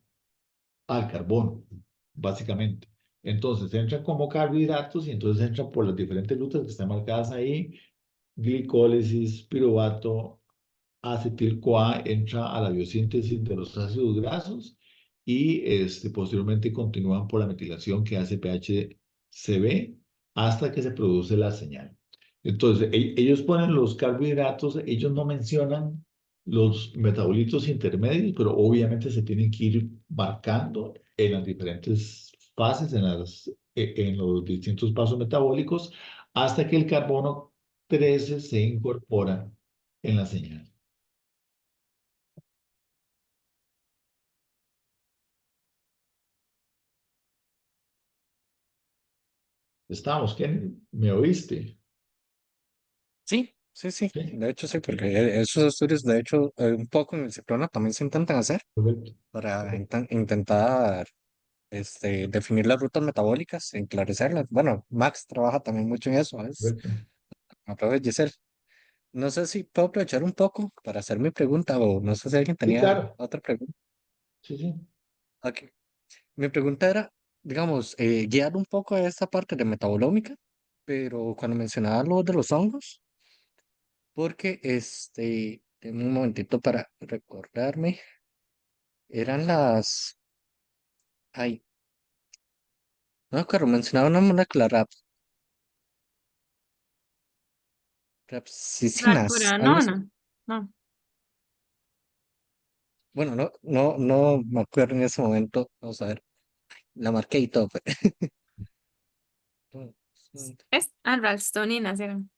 al carbono, básicamente. Entonces entran como carbohidratos y entonces entran por las diferentes rutas que están marcadas ahí, glicólisis, piruvato, acetil-CoA entra a la biosíntesis de los ácidos grasos y posteriormente continúan por la metilación que hace PHCB hasta que se produce la señal. Entonces, ellos ponen los carbohidratos, ellos no mencionan los metabolitos intermedios, pero obviamente se tienen que ir marcando en las diferentes fases, en los distintos pasos metabólicos, hasta que el carbono 13 se incorpora en la señal. Estamos, Kenny, ¿me oíste? Sí, sí, sí. Sí, De hecho, sí, porque esos estudios, de hecho, un poco en el Ciprona también se intentan hacer correcto. para intentar definir las rutas metabólicas, enclarecerlas. Bueno, Max trabaja también mucho en eso, es Correcto. a través de Giselle. No sé si puedo aprovechar un poco para hacer mi pregunta o no sé si alguien Sí, tenía claro. otra pregunta. Sí, sí. Ok. Mi pregunta era, digamos, guiar un poco a esta parte de metabolómica, pero cuando mencionaba lo de los hongos, porque en un momentito para recordarme, eran ay, no me acuerdo, mencionaba una molécula rapsicinas, algo así. Radiopuranona. No. Bueno, no me acuerdo en ese momento, vamos a ver, la marqué y todo. Es ralstoninas eran.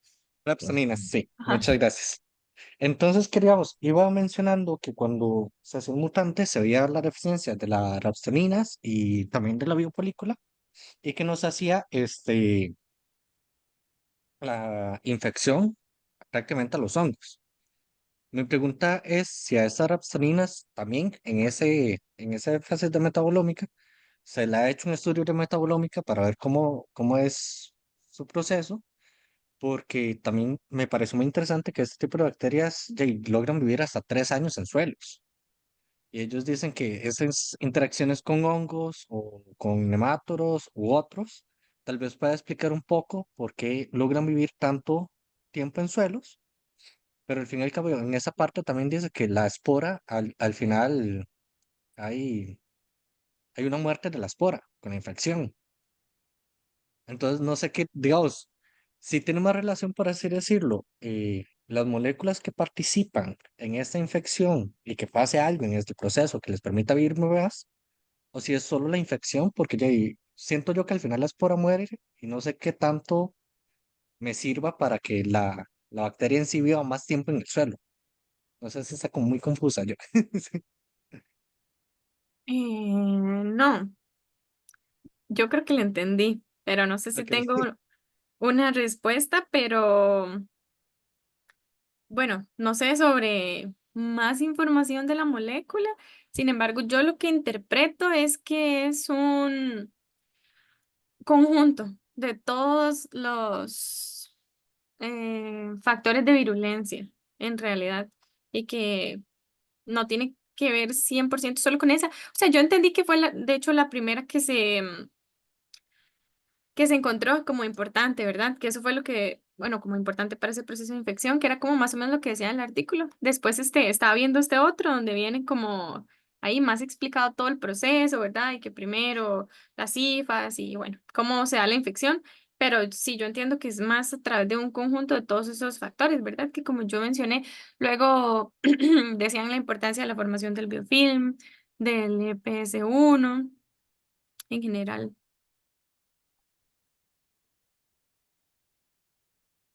Rapsoninas, sí, Ajá. muchas gracias. Entonces, queríamos, iba mencionando que cuando se hace un mutante se veía la deficiencia de las rapsoninas y también de la biopolícula y que nos hacía la infección prácticamente a los hongos. Mi pregunta es si a esas rapsoninas también en esa fase de metabolómica se le ha hecho un estudio de metabolómica para ver cómo es su proceso, porque también me parece muy interesante que este tipo de bacterias logran vivir hasta 3 años en suelos. Y ellos dicen que esas interacciones con hongos o con nematodos u otros, tal vez pueda explicar un poco por qué logran vivir tanto tiempo en suelos, pero al fin y al cabo en esa parte también dice que la espora, al final hay, hay una muerte de la espora con la infección. Entonces no sé qué, digamos, si tiene más relación, por así decirlo, las moléculas que participan en esta infección y que pase algo en este proceso que les permita vivir nuevas o si es solo la infección, porque siento yo que al final la espora muere y no sé qué tanto me sirva para que la bacteria en sí viva más tiempo en el suelo. No sé si está como muy confusa yo. Sí, No, yo creo que lo entendí, pero no sé si ok. tengo una respuesta, pero bueno, no sé sobre más información de la molécula. Sin embargo, yo lo que interpreto es que es un conjunto de todos los factores de virulencia, en realidad, y que no tiene que ver 100% solo con esa. O sea, yo entendí que fue, de hecho, la primera que se encontró como importante, ¿verdad? Que eso fue lo que, bueno, como importante para ese proceso de infección, que era como más o menos lo que decía el artículo. Después estaba viendo este otro donde viene como ahí más explicado todo el proceso, ¿verdad? Y que primero las cifras y bueno, cómo se da la infección. Pero sí, yo entiendo que es más a través de un conjunto de todos esos factores, ¿verdad? Que como yo mencioné, luego decían la importancia de la formación del biofilm, del EPS1 en general.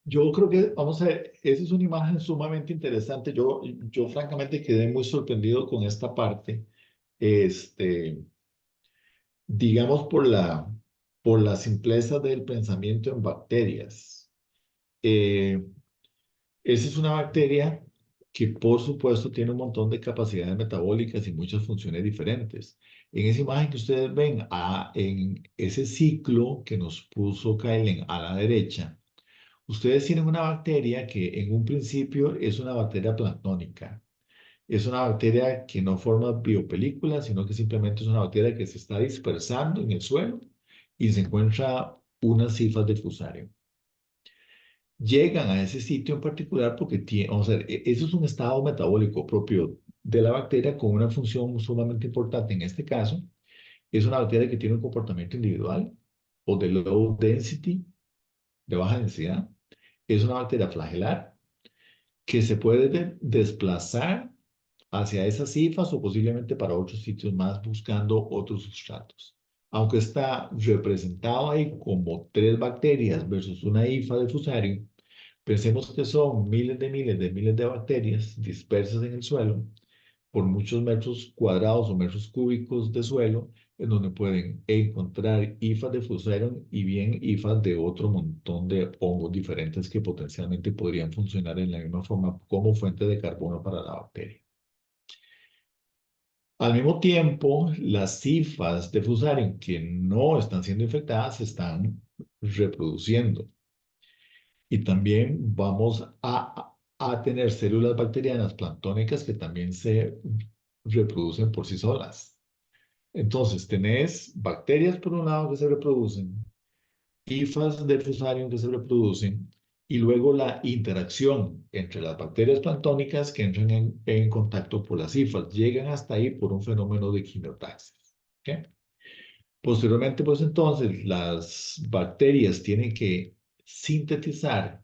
Yo creo que, vamos a ver, esa es una imagen sumamente interesante. Yo francamente quedé muy sorprendido con esta parte, este, digamos por la simpleza del pensamiento en bacterias. Eh, Esa es una bacteria que, por supuesto, tiene un montón de capacidades metabólicas y muchas funciones diferentes. En esa imagen que ustedes ven, en ese ciclo que nos puso Kailen a la derecha, ustedes tienen una bacteria que en un principio es una bacteria planctónica. Es una bacteria que no forma biopelículas, sino que simplemente es una bacteria que se está dispersando en el suelo y se encuentra unas cifras de Fusarium. Llegan a ese sitio en particular porque vamos a ver, eso es un estado metabólico propio de la bacteria con una función sumamente importante. En este caso, es una bacteria que tiene un comportamiento individual o de low density, de baja densidad. Es una bacteria flagelar que se puede desplazar hacia esas cifras o posiblemente para otros sitios más buscando otros sustratos. aunque está representado ahí como 3 bacterias versus una hifa de Fusarium, pensemos que son miles de bacterias dispersas en el suelo por muchos metros cuadrados o metros cúbicos de suelo, en donde pueden encontrar hifas de Fusarium y bien hifas de otro montón de hongos diferentes que potencialmente podrían funcionar en la misma forma como fuente de carbono para la bacteria. Al mismo tiempo, las hifas de Fusarium que no están siendo infectadas se están reproduciendo. Y también vamos a tener células bacterianas planctónicas que también se reproducen por sí solas. Entonces, tenés bacterias por un lado que se reproducen, hifas de Fusarium que se reproducen, y luego la interacción entre las bacterias planctónicas que entran en contacto por las hifas. Llegan hasta ahí por un fenómeno de quimiotaxis. ¿Ok? Posteriormente, pues entonces, las bacterias tienen que sintetizar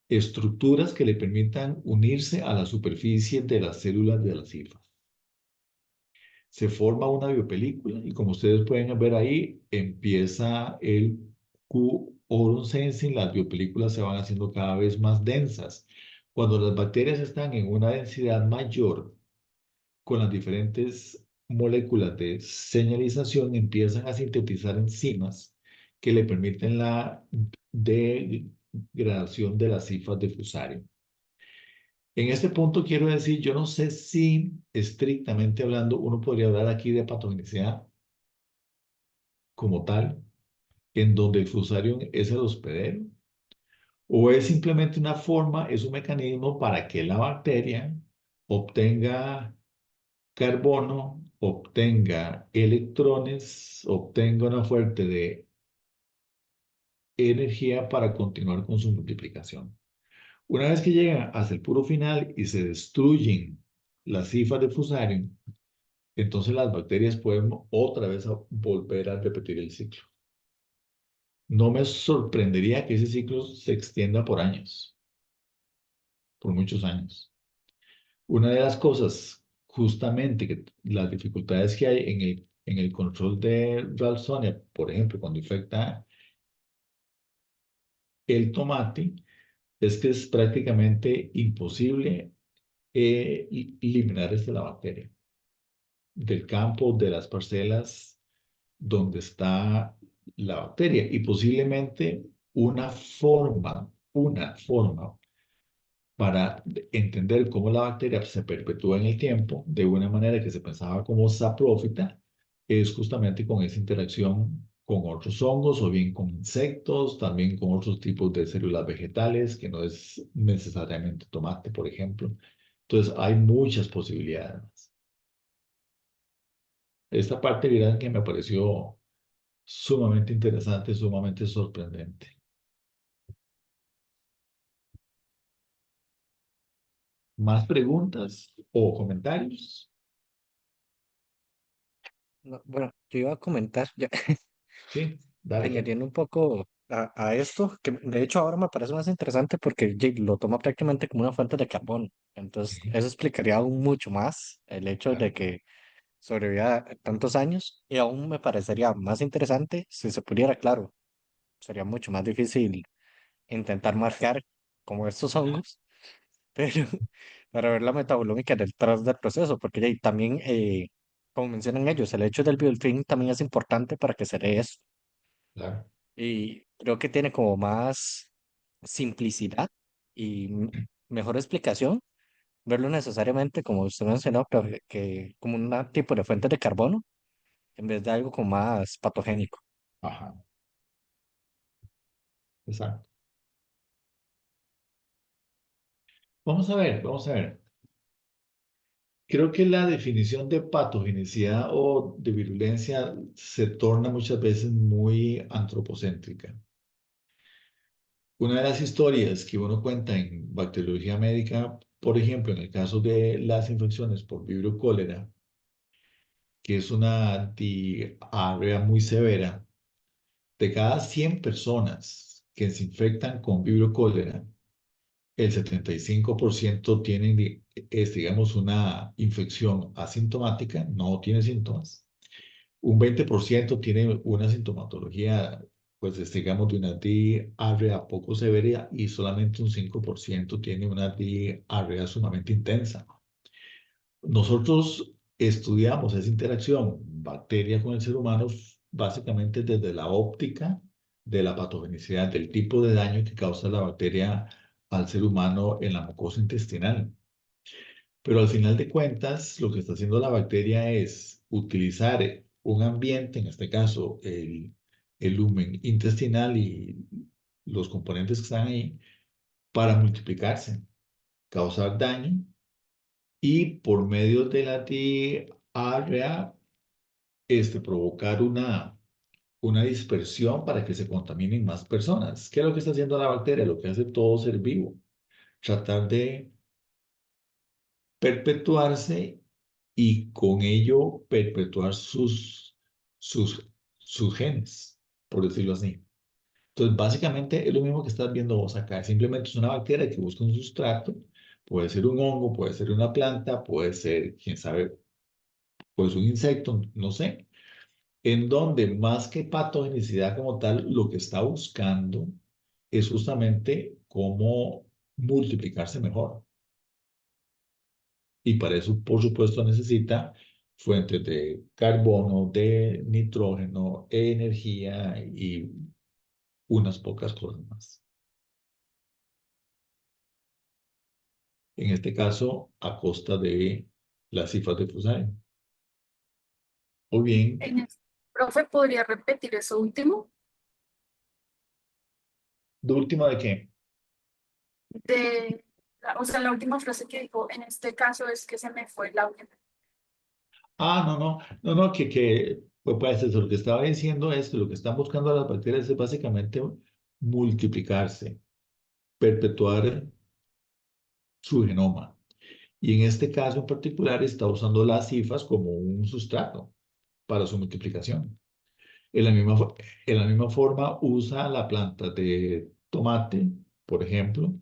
estructuras que le permitan unirse a la superficie de las células de las hifas. Se forma una biopelícula y como ustedes pueden ver ahí, empieza el Q-oron sensing, las biopelículas se van haciendo cada vez más densas. Cuando las bacterias están en una densidad mayor, con las diferentes moléculas de señalización, empiezan a sintetizar enzimas que le permiten la degradación de las hifas de Fusarium. En este punto quiero decir, yo no sé si estrictamente hablando uno podría hablar aquí de patogenicidad como tal, en donde el Fusarium es el hospedero, o es simplemente una forma, es un mecanismo para que la bacteria obtenga carbono, obtenga electrones, obtenga una fuente de energía para continuar con su multiplicación. Una vez que llegan hasta el puro final y se destruyen las cifras de Fusarium, entonces las bacterias pueden otra vez volver a repetir el ciclo. No me sorprendería que ese ciclo se extienda por años, por muchos años. Una de las cosas, justamente, que las dificultades que hay en el control de Ralstonia, por ejemplo, cuando infecta el tomate, es que es prácticamente imposible eliminar la bacteria del campo, de las parcelas donde está la bacteria. Y posiblemente una forma para entender cómo la bacteria se perpetúa en el tiempo de una manera que se pensaba como saprófita, es justamente con esa interacción con otros hongos o bien con insectos, también con otros tipos de células vegetales, que no es necesariamente tomate, por ejemplo. Entonces, hay muchas posibilidades. Esta parte, verán que me pareció sumamente interesante, sumamente sorprendente. ¿Más preguntas o comentarios? No, bueno, yo iba a comentar, ya, Sí, dale, ya. añadiendo un poco a esto, que de hecho ahora me parece más interesante porque lo toma prácticamente como una fuente de carbón. Entonces, Sí, eso explicaría aún mucho más el hecho de claro. que sobreviviera tantos años y aún me parecería más interesante si se pudiera, claro, sería mucho más difícil intentar marcar como estos hongos, pero para ver la metabolómica detrás del proceso, porque ya, y también, como mencionan ellos, el hecho del biofilm también es importante para que se dé eso. Claro. Y creo que tiene como más simplicidad y mejor explicación verlo necesariamente, como usted mencionó, que como un tipo de fuente de carbono en vez de algo como más patogénico. Ajá, exacto. Vamos a ver, vamos a ver. Creo que la definición de patogenicidad o de virulencia se torna muchas veces muy antropocéntrica. Una de las historias que uno cuenta en bacteriología médica, por ejemplo, en el caso de las infecciones por vibrio cólera, que es una diarrea muy severa, de cada 100 personas que se infectan con vibrio cólera, el 75% tienen, digamos, una infección asintomática, no tiene síntomas, Un 20% tiene una sintomatología, pues digamos, de una diarrea poco severa y solamente un 5% tiene una diarrea sumamente intensa. Nosotros estudiamos esa interacción bacteria con el ser humano básicamente desde la óptica de la patogenicidad, del tipo de daño que causa la bacteria al ser humano en la mucosa intestinal. Pero al final de cuentas, lo que está haciendo la bacteria es utilizar un ambiente, en este caso el lumen intestinal y los componentes que están ahí, para multiplicarse, causar daño y por medio de la diarrea provocar una dispersión para que se contaminen más personas. ¿Qué es lo que está haciendo la bacteria? Lo que hace todo ser vivo, tratar de perpetuarse y con ello perpetuar sus, sus genes, por decirlo así. Entonces, básicamente es lo mismo que estás viendo vos acá. Simplemente es una bacteria que busca un sustrato. Puede ser un hongo, puede ser una planta, puede ser, quién sabe, pues un insecto, no sé. En donde más que patogenicidad como tal, lo que está buscando es justamente cómo multiplicarse mejor. Y para eso, por supuesto, necesita fuentes de carbono, de nitrógeno, energía y unas pocas cosas más. En este caso, a costa de las cifras de Fusarium. O bien, Profe, ¿podría repetir eso último? de última de qué. O sea, la última frase que dijo, en este caso es que se me fue el audio. No, pues eso, lo que estaba diciendo es que lo que están buscando las bacterias es básicamente multiplicarse, perpetuar su genoma. Y en este caso en particular está usando las cifras como un sustrato para su multiplicación. En la misma, en la misma forma usa la planta de tomate, por ejemplo,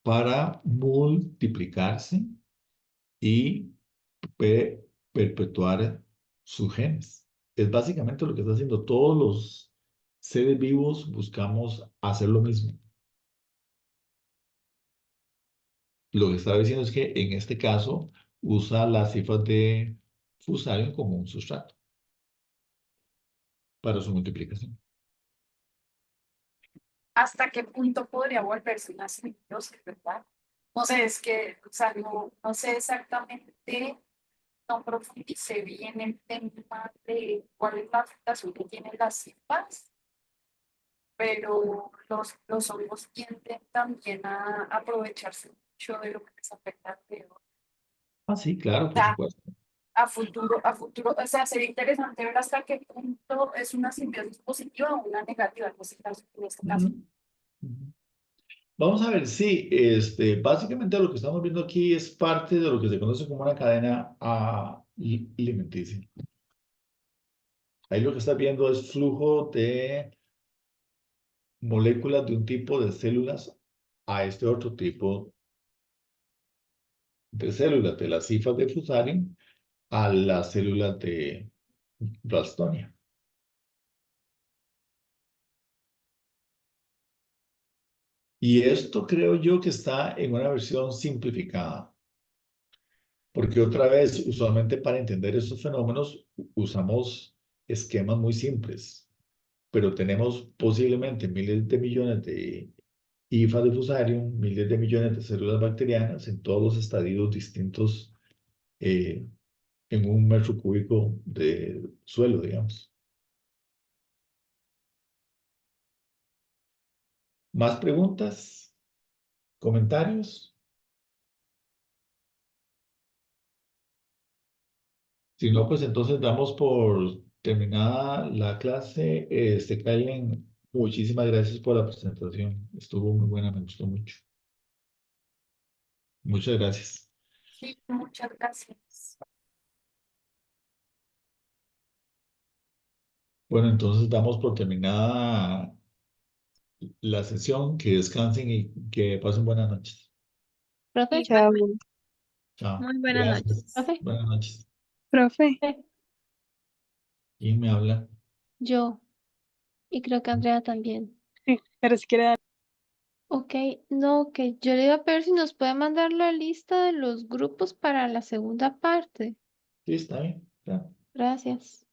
para multiplicarse y perpetuar sus genes. Es básicamente lo que está haciendo. Todos los seres vivos buscamos hacer lo mismo. Lo que estaba diciendo es que en este caso usa las cifras de Fusarium como un sustrato para su multiplicación. ¿Hasta qué punto podría volverse una simbiosis, verdad? No sé, es que, o sea, no sé exactamente, no profundicé bien el tema de cuál es la afectación que tienen las cepas, pero los hongos tienden también a aprovecharse mucho de lo que les afecta alrededor. Ah, sí, claro, O por sea, supuesto. a futuro, o sea, sería interesante ver hasta qué punto es una simbiosis positiva o una negativa en este caso. Ujú, ujú. Vamos a ver, sí, básicamente lo que estamos viendo aquí es parte de lo que se conoce como una cadena alimenticia. Ahí lo que está viendo es flujo de moléculas de un tipo de células a este otro tipo de células, de las cifras de Fusarium a las células de Ralstonia. Y esto creo yo que está en una versión simplificada, porque otra vez, usualmente para entender estos fenómenos usamos esquemas muy simples, pero tenemos posiblemente miles de millones de hifas de Fusarium, miles de millones de células bacterianas en todos los estadios distintos eh, en un metro cúbico de suelo, digamos. ¿Más preguntas? ¿Comentarios? Si no, pues entonces damos por terminada la clase. Kailen, muchísimas gracias por la presentación. Estuvo muy buena, me gustó mucho. Muchas gracias. Sí, muchas gracias. Bueno, entonces damos por terminada la sesión. Que descansen y que pasen buenas noches. Profe, Chao. Chao. Muy buenas noches. Gracias. Buenas noches. profe. Profe. ¿Quién me habla? Yo, y creo que Andrea también. Sí, pero si quiere dar. Ok, no, que yo le iba a pedir si nos puede mandar la lista de los grupos para la segunda parte. Sí, está bien. Ya. Gracias.